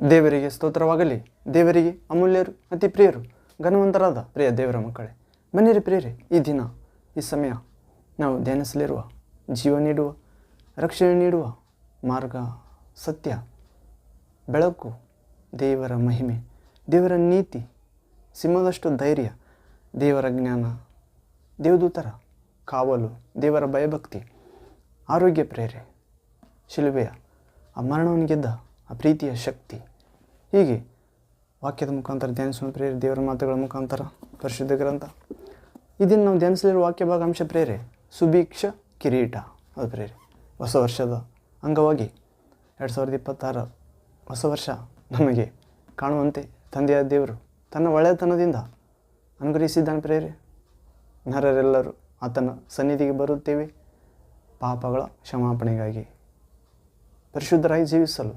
ದೇವರಿಗೆ ಸ್ತೋತ್ರವಾಗಲಿ. ದೇವರಿಗೆ ಅಮೂಲ್ಯರು, ಅತಿ ಪ್ರಿಯರು, ಘನವಂತರಾದ ಪ್ರಿಯ ದೇವರ ಮಕ್ಕಳೇ, ಬನ್ನಿರಿ ಪ್ರಿಯರೇ, ಈ ದಿನ ಈ ಸಮಯ ನಾವು ಧ್ಯಾನಿಸಲಿರುವ, ಜೀವ ನೀಡುವ, ರಕ್ಷಣೆ ನೀಡುವ ಮಾರ್ಗ, ಸತ್ಯ, ಬೆಳಕು, ದೇವರ ಮಹಿಮೆ, ದೇವರ ನೀತಿ, ಸಿಂಹದಷ್ಟು ಧೈರ್ಯ, ದೇವರ ಜ್ಞಾನ, ದೇವದೂತರ ಕಾವಲು, ದೇವರ ಭಯಭಕ್ತಿ, ಆರೋಗ್ಯ ಪ್ರೇರೆ, ಶಿಲುಬೆಯ ಆ ಮರಣವನ್ನು ಗೆದ್ದ ಆ ಪ್ರೀತಿಯ ಶಕ್ತಿ, ಹೀಗೆ ವಾಕ್ಯದ ಮುಖಾಂತರ ಧ್ಯಾನಿಸುವ ಪ್ರೇರೆ, ದೇವರ ಮಾತುಗಳ ಮುಖಾಂತರ ಪರಿಶುದ್ಧ ಗ್ರಂಥ. ಇದನ್ನು ನಾವು ಧ್ಯಾನಿಸಲಿರುವ ವಾಕ್ಯ ಭಾಗಾಂಶ ಪ್ರೇರೆ ಸುಭಿಕ್ಷ ಕಿರೀಟ. ಅದು ಪ್ರೇರೆ ಹೊಸ ವರ್ಷದ ಅಂಗವಾಗಿ 2026 ಹೊಸ ವರ್ಷ ನಮಗೆ ಕಾಣುವಂತೆ ತಂದೆಯಾದ ದೇವರು ತನ್ನ ಒಳ್ಳೆಯತನದಿಂದ ಅನುಗ್ರಹಿಸಿದ್ದಾನೆ ಪ್ರೇರೆ. ನರರೆಲ್ಲರೂ ಆತನ ಸನ್ನಿಧಿಗೆ ಬರುತ್ತೇವೆ ಪಾಪಗಳ ಕ್ಷಮಾಪಣೆಗಾಗಿ, ಪರಿಶುದ್ಧರಾಗಿ ಜೀವಿಸಲು,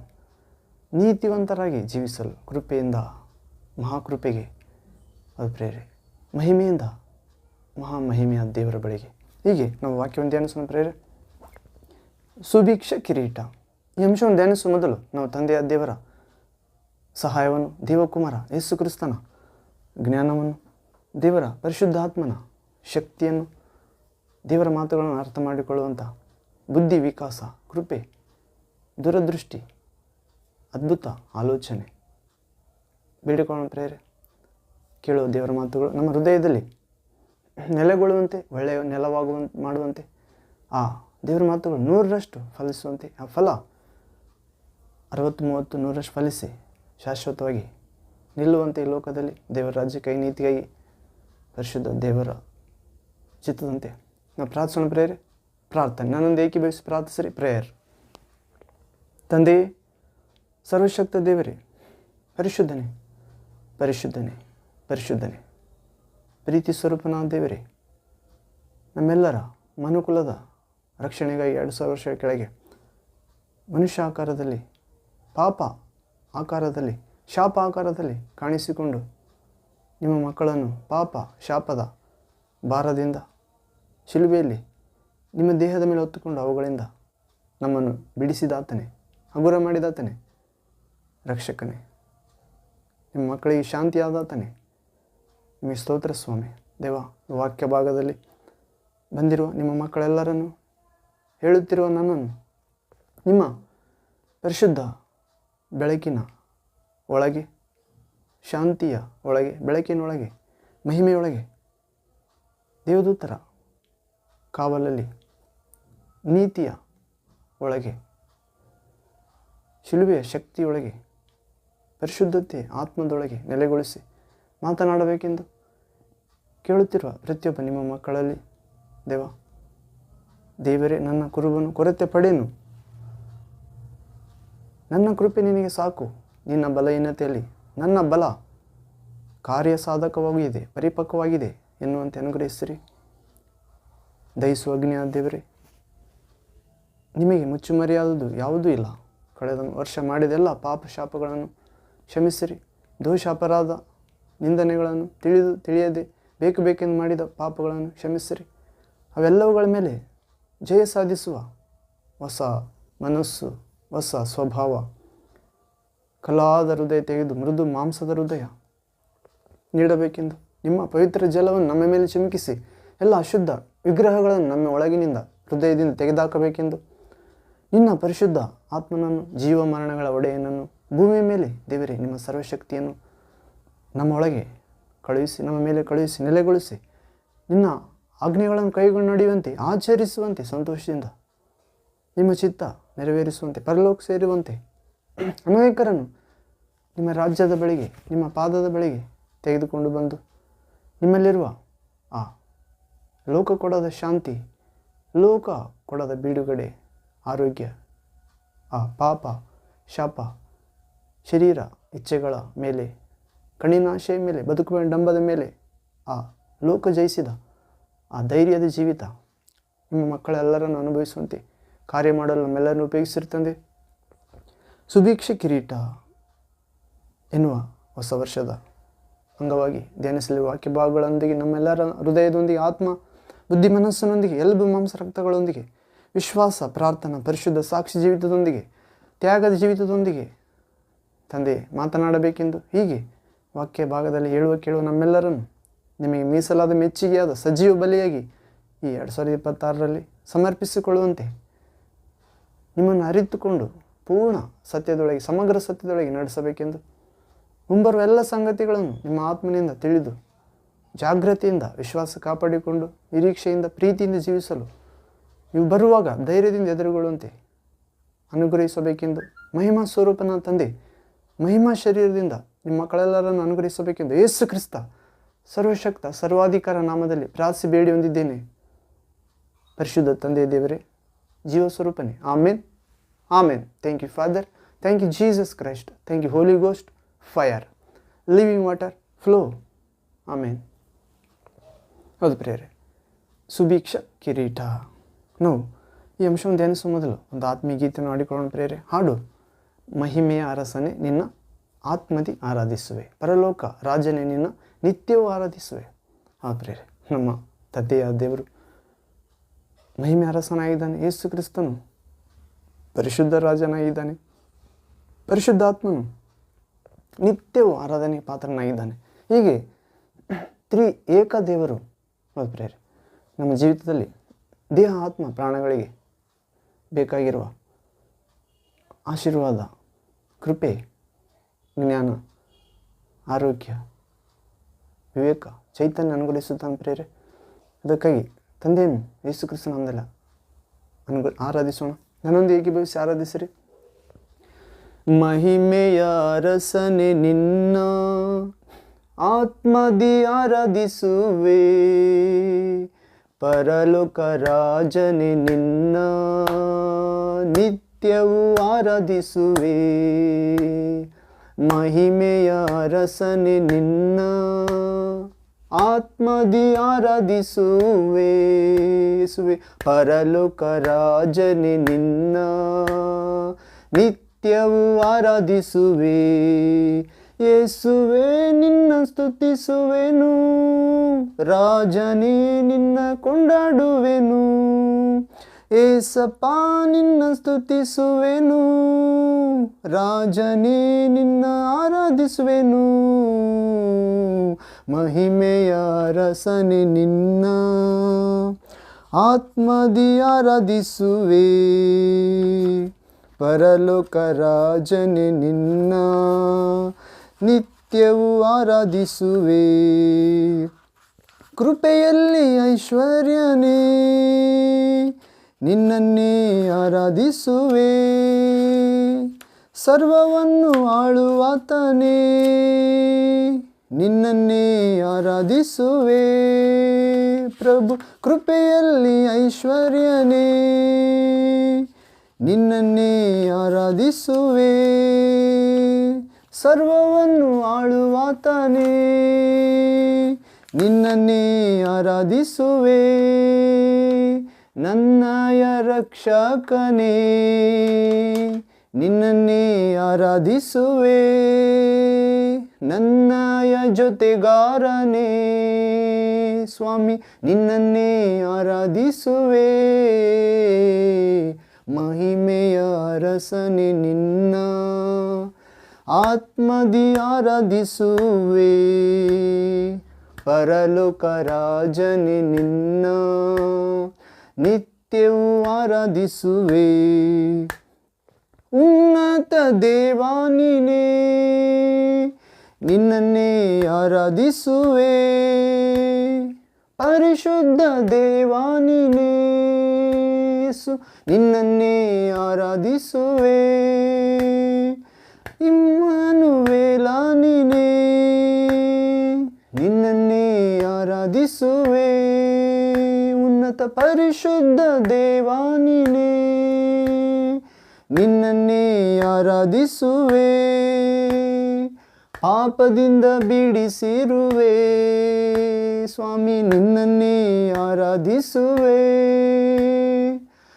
ನೀತಿವಂತರಾಗಿ ಜೀವಿಸಲು, ಕೃಪೆಯಿಂದ ಮಹಾಕೃಪೆಗೆ, ಅದು ಪ್ರೇರೆ ಮಹಿಮೆಯಿಂದ ಮಹಾಮಹಿಮೆಯ ದೇವರ ಬಳಿಗೆ. ಹೀಗೆ ನಾವು ವಾಕ್ಯವನ್ನು ಧ್ಯಾನಿಸೋಣ ಪ್ರೇರೆ. ಸುಭಿಕ್ಷ ಕಿರೀಟ. ಈ ಅಂಶವನ್ನು ಧ್ಯಾನಿಸುವ ಮೊದಲು ನಾವು ತಂದೆಯ ದೇವರ ಸಹಾಯವನ್ನು, ದೇವಕುಮಾರ ಯೇಸು ಕ್ರಿಸ್ತನ ಜ್ಞಾನವನ್ನು, ದೇವರ ಪರಿಶುದ್ಧಾತ್ಮನ ಶಕ್ತಿಯನ್ನು, ದೇವರ ಮಾತುಗಳನ್ನು ಅರ್ಥ ಮಾಡಿಕೊಳ್ಳುವಂಥ ಬುದ್ಧಿ ವಿಕಾಸ, ಕೃಪೆ, ದೂರದೃಷ್ಟಿ, ಅದ್ಭುತ ಆಲೋಚನೆ ಬೇಡಿಕೊಳ್ಳೋಣ ಪ್ರೇರೆ. ಕೇಳುವ ದೇವರ ಮಾತುಗಳು ನಮ್ಮ ಹೃದಯದಲ್ಲಿ ನೆಲೆಗೊಳ್ಳುವಂತೆ, ಒಳ್ಳೆಯ ನೆಲವಾಗುವಂತೆ ಮಾಡುವಂತೆ, ಆ ದೇವರ ಮಾತುಗಳು 100ರಷ್ಟು ಫಲಿಸುವಂತೆ, ಆ ಫಲ 60, 30, 100ರಷ್ಟು ಫಲಿಸಿ ಶಾಶ್ವತವಾಗಿ ನಿಲ್ಲುವಂತೆ ಈ ಲೋಕದಲ್ಲಿ ದೇವರ ರಾಜ್ಯಕ್ಕಾಗಿ, ನೀತಿಗಾಗಿ, ಪರಿಶುದ್ಧ ದೇವರ ಚಿತ್ತದಂತೆ ನಾವು ಪ್ರಾರ್ಥಿಸೋಣ ಪ್ರೇರೆ. ಪ್ರಾರ್ಥನೆ ನನ್ನೊಂದು ಏಕೀಭವಿಸಿ ಪ್ರಾರ್ಥಿಸಿರಿ. ಪ್ರೇಯರ್. ತಂದೆಯೇ, ಸರ್ವಶಕ್ತ ದೇವರೇ, ಪರಿಶುದ್ಧನೇ, ಪರಿಶುದ್ಧನೇ, ಪರಿಶುದ್ಧನೇ, ಪ್ರೀತಿ ಸ್ವರೂಪನಾದ ದೇವರೇ, ನಮ್ಮೆಲ್ಲರ ಮನುಕುಲದ ರಕ್ಷಣೆಗಾಗಿ 2000 ವರ್ಷಗಳ ಕೆಳಗೆ ಮನುಷ್ಯ ಆಕಾರದಲ್ಲಿ, ಪಾಪ ಆಕಾರದಲ್ಲಿ, ಶಾಪ ಆಕಾರದಲ್ಲಿ ಕಾಣಿಸಿಕೊಂಡು ನಿಮ್ಮ ಮಕ್ಕಳನ್ನು ಪಾಪ ಶಾಪದ ಭಾರದಿಂದ ಶಿಲುಬೆಯಲ್ಲಿ ನಿಮ್ಮ ದೇಹದ ಮೇಲೆ ಹೊತ್ತುಕೊಂಡು ಅವುಗಳಿಂದ ನಮ್ಮನ್ನು ಬಿಡಿಸಿದಾತನೇ, ಹಗುರ ಮಾಡಿದಾತನೇ, ರಕ್ಷಕನೇ, ನಿಮ್ಮ ಮಕ್ಕಳಿಗೆ ಶಾಂತಿಯಾದಾತನೇ, ನಿಮಗೆ ಸ್ತೋತ್ರ ಸ್ವಾಮಿ. ದೇವ, ವಾಕ್ಯ ಭಾಗದಲ್ಲಿ ಬಂದಿರುವ ನಿಮ್ಮ ಮಕ್ಕಳೆಲ್ಲರನ್ನು, ಹೇಳುತ್ತಿರುವ ನನ್ನನ್ನು ನಿಮ್ಮ ಪರಿಶುದ್ಧ ಬೆಳಕಿನ ಒಳಗೆ, ಶಾಂತಿಯ ಒಳಗೆ, ಬೆಳಕಿನೊಳಗೆ, ಮಹಿಮೆಯೊಳಗೆ, ದೇವದೂತರ ಕಾವಲಲ್ಲಿ, ನೀತಿಯ ಒಳಗೆ, ಶಿಲುಬೆಯ ಶಕ್ತಿಯೊಳಗೆ, ಪರಿಶುದ್ಧತೆ ಆತ್ಮದೊಳಗೆ ನೆಲೆಗೊಳಿಸಿ ಮಾತನಾಡಬೇಕೆಂದು ಕೇಳುತ್ತಿರುವ ಪ್ರತಿಯೊಬ್ಬ ನಿಮ್ಮ ಮಕ್ಕಳಲ್ಲಿ ದೇವರೇ, ನನ್ನ ಕುರುಬನು ಕೊರತೆ ಪಡೆನು, ನನ್ನ ಕೃಪೆ ನಿನಗೆ ಸಾಕು, ನಿನ್ನ ಬಲಹೀನತೆಯಲ್ಲಿ ನನ್ನ ಬಲ ಕಾರ್ಯಸಾಧಕವಾಗಿದೆ, ಪರಿಪಕ್ವವಾಗಿದೆ ಎನ್ನುವಂತೆ ಅನುಗ್ರಹಿಸಿರಿ. ದಯಿಸುವ ಅಗ್ನಿಯಾದ ದೇವರೇ, ನಿಮಗೆ ಮುಚ್ಚುಮರೆಯಾದುದು ಯಾವುದೂ ಇಲ್ಲ. ಕಳೆದ ವರ್ಷ ಮಾಡಿದೆಲ್ಲ ಪಾಪ ಶಾಪಗಳನ್ನು ಕ್ಷಮಿಸಿರಿ. ದೋಷಾಪರಾಧ ನಿಂದನೆಗಳನ್ನು ತಿಳಿಯದೆ ಬೇಕೆಂದು ಮಾಡಿದ ಪಾಪಗಳನ್ನು ಕ್ಷಮಿಸಿರಿ. ಅವೆಲ್ಲವುಗಳ ಮೇಲೆ ಜಯ ಸಾಧಿಸುವ ಹೊಸ ಮನಸ್ಸು, ಹೊಸ ಸ್ವಭಾವ, ಕಲಾದ ಹೃದಯ ತೆಗೆದು ಮೃದು ಮಾಂಸದ ಹೃದಯ ನೀಡಬೇಕೆಂದು ನಿಮ್ಮ ಪವಿತ್ರ ಜಲವನ್ನು ನಮ್ಮ ಮೇಲೆ ಚಿಮುಕಿಸಿ ಎಲ್ಲ ಅಶುದ್ಧ ವಿಗ್ರಹಗಳನ್ನು ನಮ್ಮ ಒಳಗಿನಿಂದ, ಹೃದಯದಿಂದ ತೆಗೆದುಹಾಕಬೇಕೆಂದು ನಿನ್ನ ಪರಿಶುದ್ಧ ಆತ್ಮನನ್ನು, ಜೀವ ಮರಣಗಳ ಒಡೆಯನನ್ನು ಭೂಮಿಯ ಮೇಲೆ ದೇವರೇ ನಿಮ್ಮ ಸರ್ವಶಕ್ತಿಯನ್ನು ನಮ್ಮ ಒಳಗೆ ಕಳುಹಿಸಿ, ನಮ್ಮ ಮೇಲೆ ಕಳುಹಿಸಿ ನೆಲೆಗೊಳಿಸಿ, ನಿನ್ನ ಆಜ್ಞೆಗಳನ್ನು ಕೈಗೊಂಡು ನಡೆಯುವಂತೆ, ಆಚರಿಸುವಂತೆ, ಸಂತೋಷದಿಂದ ನಿಮ್ಮ ಚಿತ್ತ ನೆರವೇರಿಸುವಂತೆ, ಪರಲೋಕ ಸೇರುವಂತೆ ಅನೇಕರನ್ನು ನಿಮ್ಮ ರಾಜ್ಯದ ಬಳಿಗೆ, ನಿಮ್ಮ ಪಾದದ ಬಳಿಗೆ ತೆಗೆದುಕೊಂಡು ಬಂದು ನಿಮ್ಮಲ್ಲಿರುವ ಆ ಲೋಕ ಕೊಡದ ಶಾಂತಿ, ಲೋಕ ಕೊಡದ ಬಿಡುಗಡೆ, ಆರೋಗ್ಯ, ಆ ಪಾಪ ಶಾಪ, ಶರೀರ ಇಚ್ಛೆಗಳ ಮೇಲೆ, ಕಣ್ಣಿನಾಶೆಯ ಮೇಲೆ, ಬದುಕುವ ಡಂಬದ ಮೇಲೆ ಆ ಲೋಕ ಜಯಿಸಿದ ಆ ಧೈರ್ಯದ ಜೀವಿತ ನಿಮ್ಮ ಮಕ್ಕಳೆಲ್ಲರನ್ನು ಅನುಭವಿಸುವಂತೆ ಕಾರ್ಯ ಮಾಡಲು ನಮ್ಮೆಲ್ಲರನ್ನು ಉಪಯೋಗಿಸಿರ್ತಂದೆ. ಸುಭಿಕ್ಷ ಕಿರೀಟ ಎನ್ನುವ ಹೊಸ ವರ್ಷದ ಅಂಗವಾಗಿ ಧ್ಯಾನಿಸಲಿರುವ ವಾಕ್ಯ ಭಾಗಗಳೊಂದಿಗೆ, ನಮ್ಮೆಲ್ಲರ ಹೃದಯದೊಂದಿಗೆ, ಆತ್ಮ ಬುದ್ಧಿ ಮನಸ್ಸಿನೊಂದಿಗೆ, ಎಲುಬು ಮಾಂಸ ರಕ್ತಗಳೊಂದಿಗೆ, ವಿಶ್ವಾಸ, ಪ್ರಾರ್ಥನಾ, ಪರಿಶುದ್ಧ ಸಾಕ್ಷಿ ಜೀವಿತದೊಂದಿಗೆ, ತ್ಯಾಗದ ಜೀವಿತದೊಂದಿಗೆ ತಂದೆ ಮಾತನಾಡಬೇಕೆಂದು ಹೀಗೆ ವಾಕ್ಯ ಭಾಗದಲ್ಲಿ ಕೇಳುವ ನಮ್ಮೆಲ್ಲರನ್ನು ನಿಮಗೆ ಮೀಸಲಾದ ಮೆಚ್ಚುಗೆಯಾದ ಸಜೀವ ಬಲಿಯಾಗಿ ಈ 2026ರಲ್ಲಿ ಸಮರ್ಪಿಸಿಕೊಳ್ಳುವಂತೆ ನಿಮ್ಮನ್ನು ಅರಿತುಕೊಂಡು ಪೂರ್ಣ ಸತ್ಯದೊಳಗೆ ಸಮಗ್ರ ಸತ್ಯದೊಳಗೆ ನಡೆಸಬೇಕೆಂದು ಮುಂಬರುವ ಎಲ್ಲ ಸಂಗತಿಗಳನ್ನು ನಿಮ್ಮ ಆತ್ಮನಿಂದ ತಿಳಿದು ಜಾಗೃತಿಯಿಂದ ವಿಶ್ವಾಸ ಕಾಪಾಡಿಕೊಂಡು ನಿರೀಕ್ಷೆಯಿಂದ ಪ್ರೀತಿಯಿಂದ ಜೀವಿಸಲು ನೀವು ಬರುವಾಗ ಧೈರ್ಯದಿಂದ ಎದುರುಗೊಳ್ಳುವಂತೆ ಅನುಗ್ರಹಿಸಬೇಕೆಂದು ಮಹಿಮಾ ಸ್ವರೂಪನ ತಂದೆ ಮಹಿಮಾ ಶರೀರದಿಂದ ನಿಮ್ಮ ಮಕ್ಕಳೆಲ್ಲರನ್ನು ಅನುಗ್ರಹಿಸಬೇಕೆಂದು ಯೇಸು ಕ್ರಿಸ್ತ ಸರ್ವಶಕ್ತ ಸರ್ವಾಧಿಕಾರ ನಾಮದಲ್ಲಿ ಪ್ರಾರ್ಥಿಸಿ ಬೇಡಿ ಹೊಂದಿದ್ದೇನೆ ಪರಿಶುದ್ಧ ತಂದೆ ದೇವರೇ, ಜೀವ ಸ್ವರೂಪನೇ. Amen amen. Thank you father, thank you Jesus Christ, thank you holy ghost, fire, living water, flow. Amen. ಹೌದು ಪ್ರಿಯರೇ, ಸುಭಿಕ್ಷ ಕಿರೀಟ. ನಾವು ಈ ಅಂಶವನ್ನು ಧ್ಯಾನಿಸುವ ಮೊದಲು ಒಂದು ಆತ್ಮೀಯ ಗೀತೆಯನ್ನು ಹಾಡಿಕೊಳ್ಳೋಣ ಪ್ರಿಯರೇ. ಹಾಡು ಮಹಿಮೆಯ ಅರಸನೆ ನಿನ್ನ ಆತ್ಮದಿ ಆರಾಧಿಸುವೆ, ಪರಲೋಕ ರಾಜನೇ ನಿನ್ನ ನಿತ್ಯವೂ ಆರಾಧಿಸುವೆ. ಆ ಪ್ರಿಯರೇ, ನಮ್ಮ ತಂದೆಯ ದೇವರು ಮಹಿಮೆ ಅರಸನಾಗಿದ್ದಾನೆ. ಯೇಸು ಕ್ರಿಸ್ತನು ಪರಿಶುದ್ಧ ರಾಜನಾಗಿದ್ದಾನೆ. ಪರಿಶುದ್ಧಾತ್ಮನು ನಿತ್ಯವೂ ಆರಾಧನೆ ಪಾತ್ರನಾಗಿದ್ದಾನೆ. ಹೀಗೆ ಏಕ ದೇವರು ಹೌದು ಪ್ರಿಯರೇ, ನಮ್ಮ ಜೀವಿತದಲ್ಲಿ ದೇಹ ಆತ್ಮ ಪ್ರಾಣಗಳಿಗೆ ಬೇಕಾಗಿರುವ ಆಶೀರ್ವಾದ, ಕೃಪೆ, ಜ್ಞಾನ, ಆರೋಗ್ಯ, ವಿವೇಕ, ಚೈತನ್ಯ ಅನುಗ್ರಹಿಸುತ್ತಾನೆ ಪ್ರಿಯರೇ. ಅದಕ್ಕಾಗಿ ತಂದೆಯನ್ನು ಯೇಸು ಕ್ರಿಸ್ತ ನಾಮದಲ್ಲ ಆರಾಧಿಸೋಣ. ನನ್ನೊಂದು ಏಕೀಭವಿಸಿ ಆರಾಧಿಸಿರಿ. ಮಹಿಮೆಯ ಅರಸನೆ ನಿನ್ನ ಆತ್ಮದಿ ಆರಾಧಿಸುವೆ, ಪರಲೋಕ ರಾಜನೆ ನಿನ್ನ ನಿತ್ಯವೂ ಆರಾಧಿಸುವೆ. ಮಹಿಮೆಯ ಅರಸನೆ ನಿನ್ನ ಆತ್ಮದಿ ಆರಾಧಿಸುವೆ, ಪರಲೋಕ ರಾಜನೆ ನಿನ್ನ ನಿತ್ಯವೂ ಆರಾಧಿಸುವೆ. ಯೇಸುವೆ ನಿನ್ನ ಸ್ತುತಿಸುವೆನು, ರಾಜನೇ ನಿನ್ನ ಕೊಂಡಾಡುವೆನು. ಏಸಪ್ಪ ನಿನ್ನ ಸ್ತುತಿಸುವೆನು, ರಾಜನೇ ನಿನ್ನ ಆರಾಧಿಸುವೆನು. ಮಹಿಮೆಯ ಅರಸನೆ ನಿನ್ನ ಆತ್ಮದಿ ಆರಾಧಿಸುವೆ, ಪರಲೋಕ ರಾಜನೆ ನಿನ್ನ ನಿತ್ಯವೂ ಆರಾಧಿಸುವೆ. ಕೃಪೆಯಲ್ಲಿ ಐಶ್ವರ್ಯನೇ ನಿನ್ನನ್ನೇ ಆರಾಧಿಸುವೆ, ಸರ್ವವನ್ನು ಆಳುವಾತನೇ ನಿನ್ನನ್ನೇ ಆರಾಧಿಸುವೆ. ಪ್ರಭು ಕೃಪೆಯಲ್ಲಿ ಐಶ್ವರ್ಯನೇ ನಿನ್ನನ್ನೇ ಆರಾಧಿಸುವೆ, ಸರ್ವವನ್ನು ಆಳುವಾತನೇ ನಿನ್ನನ್ನೇ ಆರಾಧಿಸುವೆ. ನನ್ನಯ ರಕ್ಷಕನೇ ನಿನ್ನನ್ನೇ ಆರಾಧಿಸುವೆ, ನನ್ನಯ ಜೊತೆಗಾರನೇ ಸ್ವಾಮಿ ನಿನ್ನನ್ನೇ ಆರಾಧಿಸುವೆ. ಮಹಿಮೆಯ ಅರಸನೆ ನಿನ್ನ ಆತ್ಮದಿ ಆರಾಧಿಸುವೆ, ಪರಲೋಕ ರಾಜನೆ ನಿನ್ನ ನಿತ್ಯವೂ ಆರಾಧಿಸುವೆ. ಉನ್ನತ ದೇವಾ ನೀನೇ ನಿನ್ನನ್ನೇ ಆರಾಧಿಸುವೆ, ಪರಿಶುದ್ಧ ದೇವಾ ನೀನೇ ನಿನ್ನನ್ನೇ ಆರಾಧಿಸುವೆ. ಇಮ್ಮಾನುವೇಲ ನೀನೇ ನಿನ್ನನ್ನೇ ಆರಾಧಿಸುವೆ, ಉನ್ನತ ಪರಿಶುದ್ಧ ದೇವಾ ನೀನೇ ನಿನ್ನನ್ನೇ ಆರಾಧಿಸುವೆ. ಪಾಪದಿಂದ ಬಿಡಿಸಿರುವೆ ಸ್ವಾಮಿ ನಿನ್ನನ್ನೇ ಆರಾಧಿಸುವೆ,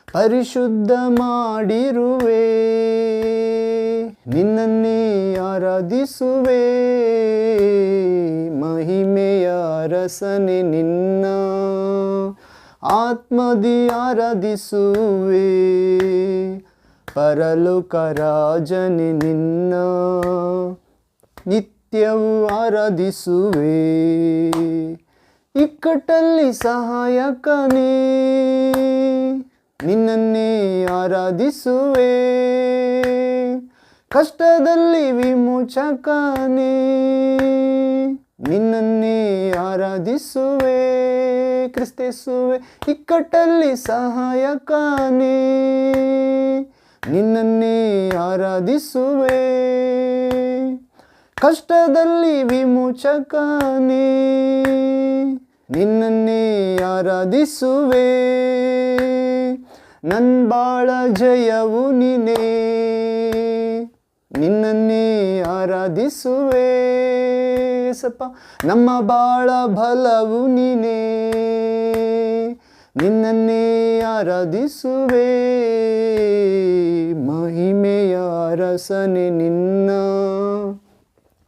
ಪರಿಶುದ್ಧ ಮಾಡಿರುವೆ ನಿನ್ನನ್ನೇ ಆರಾಧಿಸುವೆ. ಮಹಿಮೆಯ ಅರಸನೆ ನಿನ್ನ ಆತ್ಮದಿ ಆರಾಧಿಸುವೆ, ಪರಲೋಕ ರಾಜನೆ ನಿನ್ನ ನಿತ್ಯವೂ ಆರಾಧಿಸುವೆ. ಇಕ್ಕಟ್ಟಲ್ಲಿ ಸಹಾಯಕನೇ, ನಿನ್ನನ್ನೇ ಆರಾಧಿಸುವೆ. ಕಷ್ಟದಲ್ಲಿ ವಿಮೋಚಕನೇ, ನಿನ್ನನ್ನೇ ಆರಾಧಿಸುವೆ. ಕ್ರಿಸ್ತೇಸುವೆ, ಇಕ್ಕಟ್ಟಲ್ಲಿ ಸಹಾಯಕನೇ, ನಿನ್ನನ್ನೇ ಆರಾಧಿಸುವೆ. ಕಷ್ಟದಲ್ಲಿ ವಿಮೋಚಕನೇ, ನಿನ್ನನ್ನೇ ಆರಾಧಿಸುವೆ. ನನ್ನ ಬಾಳ ಜಯವು ನೀನೇ, ನಿನ್ನನ್ನೇ ಆರಾಧಿಸುವೆ. ಸಪ್ಪ ನಮ್ಮ ಬಾಳ ಬಲವು ನೀನೇ, ನಿನ್ನನ್ನೇ ಆರಾಧಿಸುವೆ. ಮಹಿಮೆಯ ಅರಸನೆ ನಿನ್ನ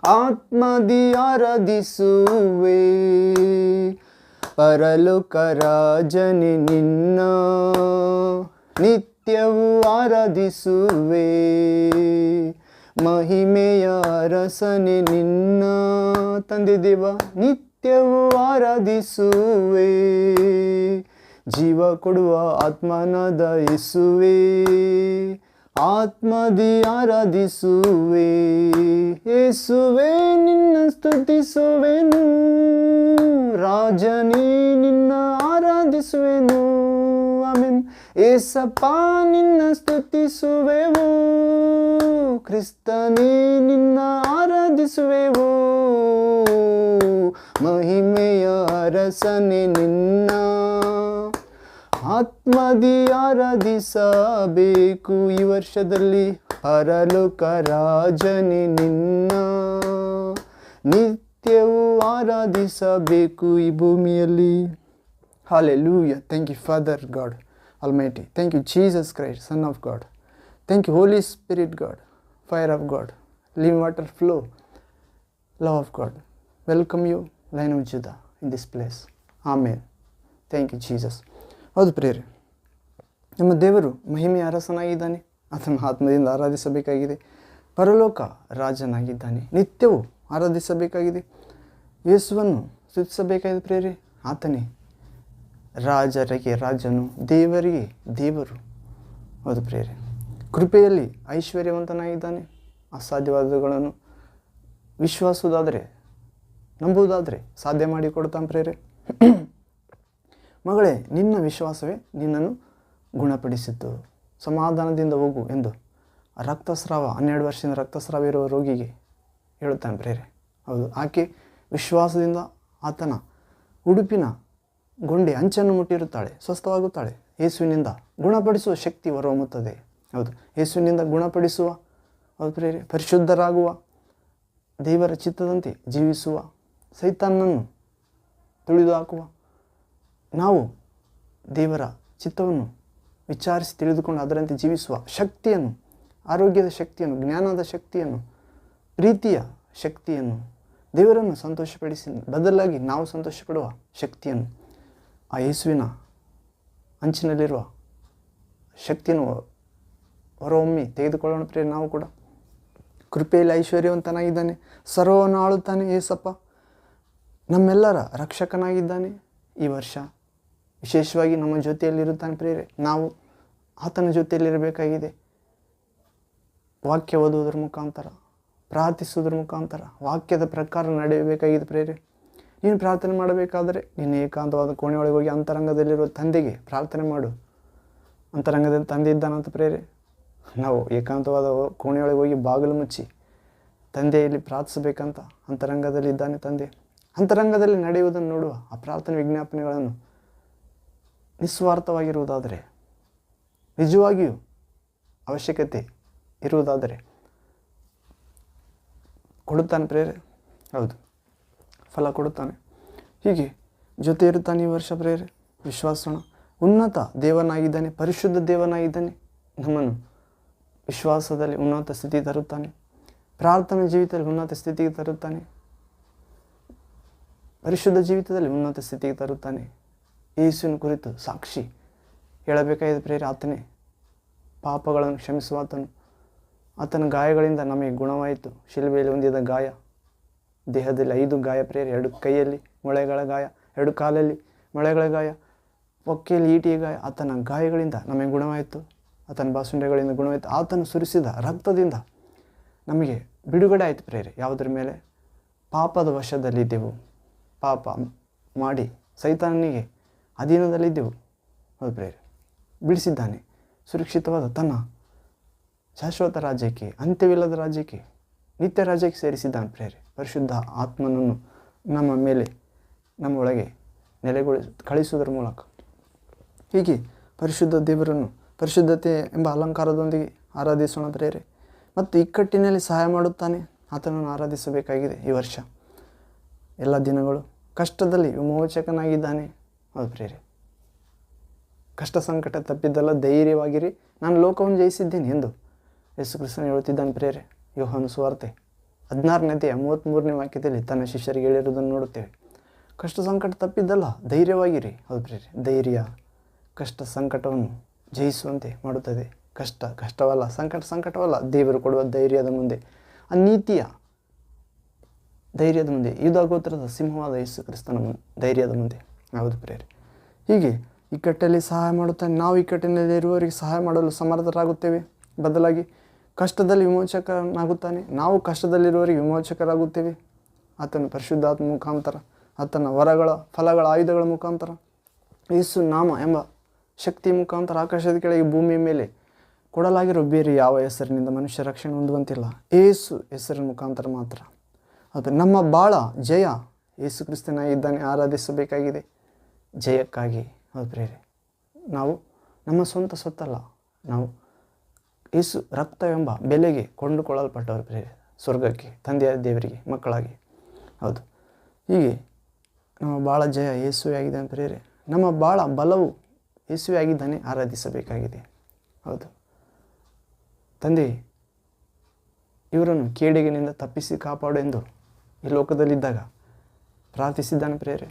ಆತ್ಮದಿ ಆರಾಧಿಸುವೆ. ಪರಲೋಕ ರಾಜನೆ ನಿನ್ನ ನಿತ್ಯವೂ ಆರಾಧಿಸುವೆ. ಮಹಿಮೆಯ ಅರಸನೆ ನಿನ್ನ ತಂದೆ ದೇವ ನಿತ್ಯವೂ ಆರಾಧಿಸುವೆ. ಜೀವ ಕೊಡುವ ಆತ್ಮನಾದ ಯೇಸುವೆ, ಆತ್ಮದಿ ಆರಾಧಿಸುವೆ. ಯೇಸುವೆ ನಿನ್ನ ಸ್ತುತಿಸುವೆನು, ರಾಜನೇ ನಿನ್ನ ಆರಾಧಿಸುವೆನು. ಆಮೆನ್. ಏಸಪ್ಪ ನಿನ್ನ ಸ್ತುತಿಸುವೆವು, ಕ್ರಿಸ್ತನೇ ನಿನ್ನ ಆರಾಧಿಸುವೆವು. ಮಹಿಮೆಯ ಅರಸನೆ ನಿನ್ನ ಆತ್ಮದಿ ಆರಾಧಿಸಬೇಕು. ಈ ವರ್ಷದಲ್ಲಿ ಪರಲೋಕ ರಾಜನೇ ನಿನ್ನ ನಿತ್ಯವೂ ಆರಾಧಿಸಬೇಕು ಈ ಭೂಮಿಯಲ್ಲಿ. Hallelujah. Thank you, Father God Almighty. Thank you, Jesus Christ, Son of God. Thank you, Holy Spirit God, fire of God, living water flow, love of God. Welcome you, Lion of Judah, in this place. Amen. Thank you, Jesus. ಹೌದು ಪ್ರಿಯರೇ, ನಮ್ಮ ದೇವರು ಮಹಿಮೆಯ ಅರಸನಾಗಿದ್ದಾನೆ. ಆತನ ಆತ್ಮದಿಂದ ಆರಾಧಿಸಬೇಕಾಗಿದೆ. ಪರಲೋಕ ರಾಜನಾಗಿದ್ದಾನೆ. ನಿತ್ಯವೂ ಆರಾಧಿಸಬೇಕಾಗಿದೆ. ಯೇಸುವನ್ನು ಸ್ತುತಿಸಬೇಕಾಗಿದೆ ಪ್ರಿಯರೇ. ಆತನೇ ರಾಜರಿಗೆ ರಾಜನು, ದೇವರಿಗೆ ದೇವರು. ಹೌದು ಪ್ರಿಯರೇ, ಕೃಪೆಯಲ್ಲಿ ಐಶ್ವರ್ಯವಂತನಾಗಿದ್ದಾನೆ. ಅಸಾಧ್ಯವಾದಗಳನ್ನು ವಿಶ್ವಾಸುವುದಾದರೆ, ನಂಬುವುದಾದರೆ ಸಾಧ್ಯ ಮಾಡಿಕೊಡ್ತಾನೆ ಪ್ರಿಯರೇ. ಮಗಳೇ, ನಿನ್ನ ವಿಶ್ವಾಸವೇ ನಿನ್ನನ್ನು ಗುಣಪಡಿಸಿತು. ಸಮಾಧಾನದಿಂದ ಹೋಗು ಎಂದು ರಕ್ತಸ್ರಾವ 12 ವರ್ಷದಿಂದ ರಕ್ತಸ್ರಾವ ಇರುವ ರೋಗಿಗೆ ಹೇಳುತ್ತಾನೆ ಪ್ರಿಯರೇ. ಹೌದು, ಆಕೆ ವಿಶ್ವಾಸದಿಂದ ಆತನ ಉಡುಪಿನ ಗೊಂಡೆ ಅಂಚನ್ನು ಮುಟ್ಟಿರುತ್ತಾಳೆ, ಸ್ವಸ್ಥವಾಗುತ್ತಾಳೆ. ಯೇಸುವಿನಿಂದ ಗುಣಪಡಿಸುವ ಶಕ್ತಿ ಹೊರಹೊಮ್ಮುತ್ತದೆ. ಹೌದು, ಯೇಸುವಿನಿಂದ ಗುಣಪಡಿಸುವ, ಹೌದು ಪ್ರಿಯರೇ, ಪರಿಶುದ್ಧರಾಗುವ, ದೇವರ ಚಿತ್ತದಂತೆ ಜೀವಿಸುವ, ಸೈತಾನನನ್ನು ತುಳಿದು ಹಾಕುವ, ನಾವು ದೇವರ ಚಿತ್ತವನ್ನು ವಿಚಾರಿಸಿ ತಿಳಿದುಕೊಂಡು ಅದರಂತೆ ಜೀವಿಸುವ ಶಕ್ತಿಯನ್ನು, ಆರೋಗ್ಯದ ಶಕ್ತಿಯನ್ನು, ಜ್ಞಾನದ ಶಕ್ತಿಯನ್ನು, ಪ್ರೀತಿಯ ಶಕ್ತಿಯನ್ನು, ದೇವರನ್ನು ಸಂತೋಷಪಡಿಸಿ ಬದಲಾಗಿ ನಾವು ಸಂತೋಷಪಡುವ ಶಕ್ತಿಯನ್ನು, ಆ ಯೇಸುವಿನ ಅಂಚಿನಲ್ಲಿರುವ ಶಕ್ತಿಯನ್ನು ಹೊರೊಮ್ಮೆ ತೆಗೆದುಕೊಳ್ಳೋಣ ಪ್ರಿಯ. ನಾವು ಕೂಡ ಕೃಪೆಯಲ್ಲಿ ಐಶ್ವರ್ಯವಂತನಾಗಿದ್ದಾನೆ, ಸರ್ವವನ್ನು ಆಳುತ್ತಾನೆ. ಯೇಸಪ್ಪ ನಮ್ಮೆಲ್ಲರ ರಕ್ಷಕನಾಗಿದ್ದಾನೆ. ಈ ವರ್ಷ ವಿಶೇಷವಾಗಿ ನಮ್ಮ ಜೊತೆಯಲ್ಲಿರುತ್ತಾನೆ ಪ್ರಿಯರೇ. ನಾವು ಆತನ ಜೊತೆಯಲ್ಲಿರಬೇಕಾಗಿದೆ. ವಾಕ್ಯ ಓದುವುದರ ಮುಖಾಂತರ, ಪ್ರಾರ್ಥಿಸುವುದರ ಮುಖಾಂತರ, ವಾಕ್ಯದ ಪ್ರಕಾರ ನಡೆಯಬೇಕಾಗಿದೆ ಪ್ರಿಯರೇ. ನೀನು ಪ್ರಾರ್ಥನೆ ಮಾಡಬೇಕಾದರೆ ನೀನು ಏಕಾಂತವಾದ ಕೋಣೆಯೊಳಗೆ ಹೋಗಿ ಅಂತರಂಗದಲ್ಲಿರುವ ತಂದೆಗೆ ಪ್ರಾರ್ಥನೆ ಮಾಡು. ಅಂತರಂಗದಲ್ಲಿ ತಂದೆ ಇದ್ದಾನಂತ ಪ್ರಿಯರೇ. ನಾವು ಏಕಾಂತವಾದ ಕೋಣೆಯೊಳಗೆ ಹೋಗಿ ಬಾಗಿಲು ಮುಚ್ಚಿ ತಂದೆಯಲ್ಲಿ ಪ್ರಾರ್ಥಿಸಬೇಕಂತ. ಅಂತರಂಗದಲ್ಲಿ ಇದ್ದಾನೆ ತಂದೆ. ಅಂತರಂಗದಲ್ಲಿ ನಡೆಯುವುದನ್ನು ನೋಡುವ ಆ ಪ್ರಾರ್ಥನೆ ವಿಜ್ಞಾಪನೆಗಳನ್ನು ನಿಸ್ವಾರ್ಥವಾಗಿರುವುದಾದರೆ, ನಿಜವಾಗಿಯೂ ಅವಶ್ಯಕತೆ ಇರುವುದಾದರೆ ಕೊಡುತ್ತಾನೆ ಪ್ರೇರೆ. ಹೌದು, ಫಲ ಕೊಡುತ್ತಾನೆ. ಹೀಗೆ ಜೊತೆ ಇರುತ್ತಾನೆ ಈ ವರ್ಷ ಪ್ರೇರೆ. ವಿಶ್ವಾಸೋಣ. ಉನ್ನತ ದೇವನಾಗಿದ್ದಾನೆ, ಪರಿಶುದ್ಧ ದೇವನಾಗಿದ್ದಾನೆ. ನಮ್ಮನ್ನು ವಿಶ್ವಾಸದಲ್ಲಿ ಉನ್ನತ ಸ್ಥಿತಿ ತರುತ್ತಾನೆ. ಪ್ರಾರ್ಥನಾ ಜೀವಿತದಲ್ಲಿ ಉನ್ನತ ಸ್ಥಿತಿಗೆ ತರುತ್ತಾನೆ. ಪರಿಶುದ್ಧ ಜೀವಿತದಲ್ಲಿ ಉನ್ನತ ಸ್ಥಿತಿಗೆ ತರುತ್ತಾನೆ. ಯೇಸುವಿನ ಕುರಿತು ಸಾಕ್ಷಿ ಹೇಳಬೇಕಾಗಿದೆ ಪ್ರೇರೆ. ಆತನೇ ಪಾಪಗಳನ್ನು ಕ್ಷಮಿಸುವ ಆತನು. ಆತನ ಗಾಯಗಳಿಂದ ನಮಗೆ ಗುಣವಾಯಿತು. ಶಿಲುಬೆಯಲ್ಲಿ ಹೊಂದಿದ ಗಾಯ ದೇಹದಲ್ಲಿ 5 ಗಾಯ ಪ್ರೇರೆ, 2 ಕೈಯಲ್ಲಿ ಮೊಳೆಗಳ ಗಾಯ, 2 ಕಾಲಲ್ಲಿ ಮೊಳೆಗಳ ಗಾಯ, ಹೊಕ್ಕೆಯಲ್ಲಿ ಈಟಿಯ ಗಾಯ. ಆತನ ಗಾಯಗಳಿಂದ ನಮಗೆ ಗುಣವಾಯಿತು, ಆತನ ಬಾಸುಂಡೆಗಳಿಂದ ಗುಣವಾಯಿತು. ಆತನು ಸುರಿಸಿದ ರಕ್ತದಿಂದ ನಮಗೆ ಬಿಡುಗಡೆ ಆಯಿತು ಪ್ರೇರೆ. ಯಾವುದರ ಮೇಲೆ? ಪಾಪದ ವಶದಲ್ಲಿದ್ದೆವು, ಪಾಪ ಮಾಡಿ ಸೈತಾನನಿಗೆ ಅಧೀನದಲ್ಲಿದ್ದೆವು. ಹೌದು ಪ್ರೇರೆ, ಬಿಡಿಸಿದ್ದಾನೆ ಸುರಕ್ಷಿತವಾದ ತನ್ನ ಶಾಶ್ವತ ರಾಜ್ಯಕ್ಕೆ, ಅಂತ್ಯವಿಲ್ಲದ ರಾಜ್ಯಕ್ಕೆ, ನಿತ್ಯ ರಾಜ್ಯಕ್ಕೆ ಸೇರಿಸಿದ್ದಾನೆ ಪ್ರೇರೆ. ಪರಿಶುದ್ಧ ಆತ್ಮನನ್ನು ನಮ್ಮ ಮೇಲೆ, ನಮ್ಮ ಒಳಗೆ ಕಳಿಸುವುದರ ಮೂಲಕ. ಹೀಗೆ ಪರಿಶುದ್ಧ ದೇವರನ್ನು ಪರಿಶುದ್ಧತೆ ಎಂಬ ಅಲಂಕಾರದೊಂದಿಗೆ ಆರಾಧಿಸೋಣ ಪ್ರೇರೆ. ಮತ್ತು ಇಕ್ಕಟ್ಟಿನಲ್ಲಿ ಸಹಾಯ ಮಾಡುತ್ತಾನೆ, ಆತನನ್ನು ಆರಾಧಿಸಬೇಕಾಗಿದೆ ಈ ವರ್ಷ. ಎಲ್ಲ ದಿನಗಳು ಕಷ್ಟದಲ್ಲಿ ವಿಮೋಚಕನಾಗಿದ್ದಾನೆ. ಹೌದು ಪ್ರೇರೆ, ಕಷ್ಟ ಸಂಕಟ ತಪ್ಪಿದ್ದಲ್ಲ, ಧೈರ್ಯವಾಗಿರಿ, ನಾನು ಲೋಕವನ್ನು ಜಯಿಸಿದ್ದೇನೆ ಎಂದು ಯೇಸು ಕ್ರಿಸ್ತನು ಹೇಳುತ್ತಿದ್ದಾನೆ ಪ್ರೇರೆ. ಯೋಹಾನ ಸುವಾರ್ತೆ 16ನೇ ಅಧ್ಯಾಯ 33ನೇ ವಾಕ್ಯದಲ್ಲಿ ತನ್ನ ಶಿಷ್ಯರಿಗೆ ಹೇಳಿರುವುದನ್ನು ನೋಡುತ್ತೇವೆ. ಕಷ್ಟ ಸಂಕಟ ತಪ್ಪಿದ್ದಲ್ಲ, ಧೈರ್ಯವಾಗಿರಿ. ಹೌದು ಪ್ರೇರೆ, ಧೈರ್ಯ ಕಷ್ಟ ಸಂಕಟವನ್ನು ಜಯಿಸುವಂತೆ ಮಾಡುತ್ತದೆ. ಕಷ್ಟವಲ್ಲ, ಸಂಕಟವಲ್ಲ, ದೇವರು ಕೊಡುವ ಧೈರ್ಯದ ಮುಂದೆ, ಆ ನೀತಿಯ ಧೈರ್ಯದ ಮುಂದೆ, ಯೂದ ಗೋತ್ರದ ಸಿಂಹವಾದ ಯೇಸು ಕ್ರಿಸ್ತನ ಧೈರ್ಯದ ಮುಂದೆ. ಹೌದು ಪ್ರೇರೆ, ಹೀಗೆ ಇಕ್ಕಟ್ಟಲ್ಲಿ ಸಹಾಯ ಮಾಡುತ್ತಾನೆ. ನಾವು ಇಕ್ಕಟ್ಟಿನಲ್ಲಿ ಇರುವವರಿಗೆ ಸಹಾಯ ಮಾಡಲು ಸಮರ್ಥರಾಗುತ್ತೇವೆ. ಬದಲಾಗಿ ಕಷ್ಟದಲ್ಲಿ ವಿಮೋಚಕನಾಗುತ್ತಾನೆ, ನಾವು ಕಷ್ಟದಲ್ಲಿರುವವರಿಗೆ ವಿಮೋಚಕರಾಗುತ್ತೇವೆ. ಆತನ ಪರಿಶುದ್ಧಾತ್ಮ ಮುಖಾಂತರ, ಆತನ ವರಗಳ ಫಲಗಳ ಆಯುಧಗಳ ಮುಖಾಂತರ, ಯೇಸು ನಾಮ ಎಂಬ ಶಕ್ತಿ ಮುಖಾಂತರ ಆಕಾಶದ ಕೆಳಗೆ ಭೂಮಿಯ ಮೇಲೆ ಕೊಡಲಾಗಿರೋ ಬೇರೆ ಯಾವ ಹೆಸರಿನಿಂದ ಮನುಷ್ಯ ರಕ್ಷಣೆ ಹೊಂದುವಂತಿಲ್ಲ, ಯೇಸು ಹೆಸರಿನ ಮುಖಾಂತರ ಮಾತ್ರ. ಅದು ನಮ್ಮ ಬಾಳ ಜಯ ಯೇಸು ಕ್ರಿಸ್ತನಾಗಿದ್ದಾನೆ, ಆರಾಧಿಸಬೇಕಾಗಿದೆ ಜಯಕ್ಕಾಗಿ. ಹೌದು ಪ್ರೇರೆ, ನಾವು ನಮ್ಮ ಸ್ವಂತ ಸೊತ್ತಲ್ಲ, ನಾವು ಯೇಸು ರಕ್ತವೆಂಬ ಬೆಲೆಗೆ ಕೊಂಡುಕೊಳ್ಳಲ್ಪಟ್ಟವರು ಪ್ರೇರೆ, ಸ್ವರ್ಗಕ್ಕೆ, ತಂದೆಯ ದೇವರಿಗೆ ಮಕ್ಕಳಾಗಿ. ಹೌದು, ಹೀಗೆ ನಮ್ಮ ಬಾಳ ಜಯ ಯೇಸುವೆ ಆಗಿದ್ದಾನೆ ಪ್ರೇರೆ. ನಮ್ಮ ಬಾಳ ಬಲವು ಯೇಸುವೆ ಆಗಿದ್ದಾನೆ, ಆರಾಧಿಸಬೇಕಾಗಿದೆ. ಹೌದು, ತಂದೆ ಇವರನ್ನು ಕೇಡಿಗಿನಿಂದ ತಪ್ಪಿಸಿ ಕಾಪಾಡು ಎಂದು ಈ ಲೋಕದಲ್ಲಿದ್ದಾಗ ಪ್ರಾರ್ಥಿಸಿದ್ದಾನೆ ಪ್ರೇರೆ.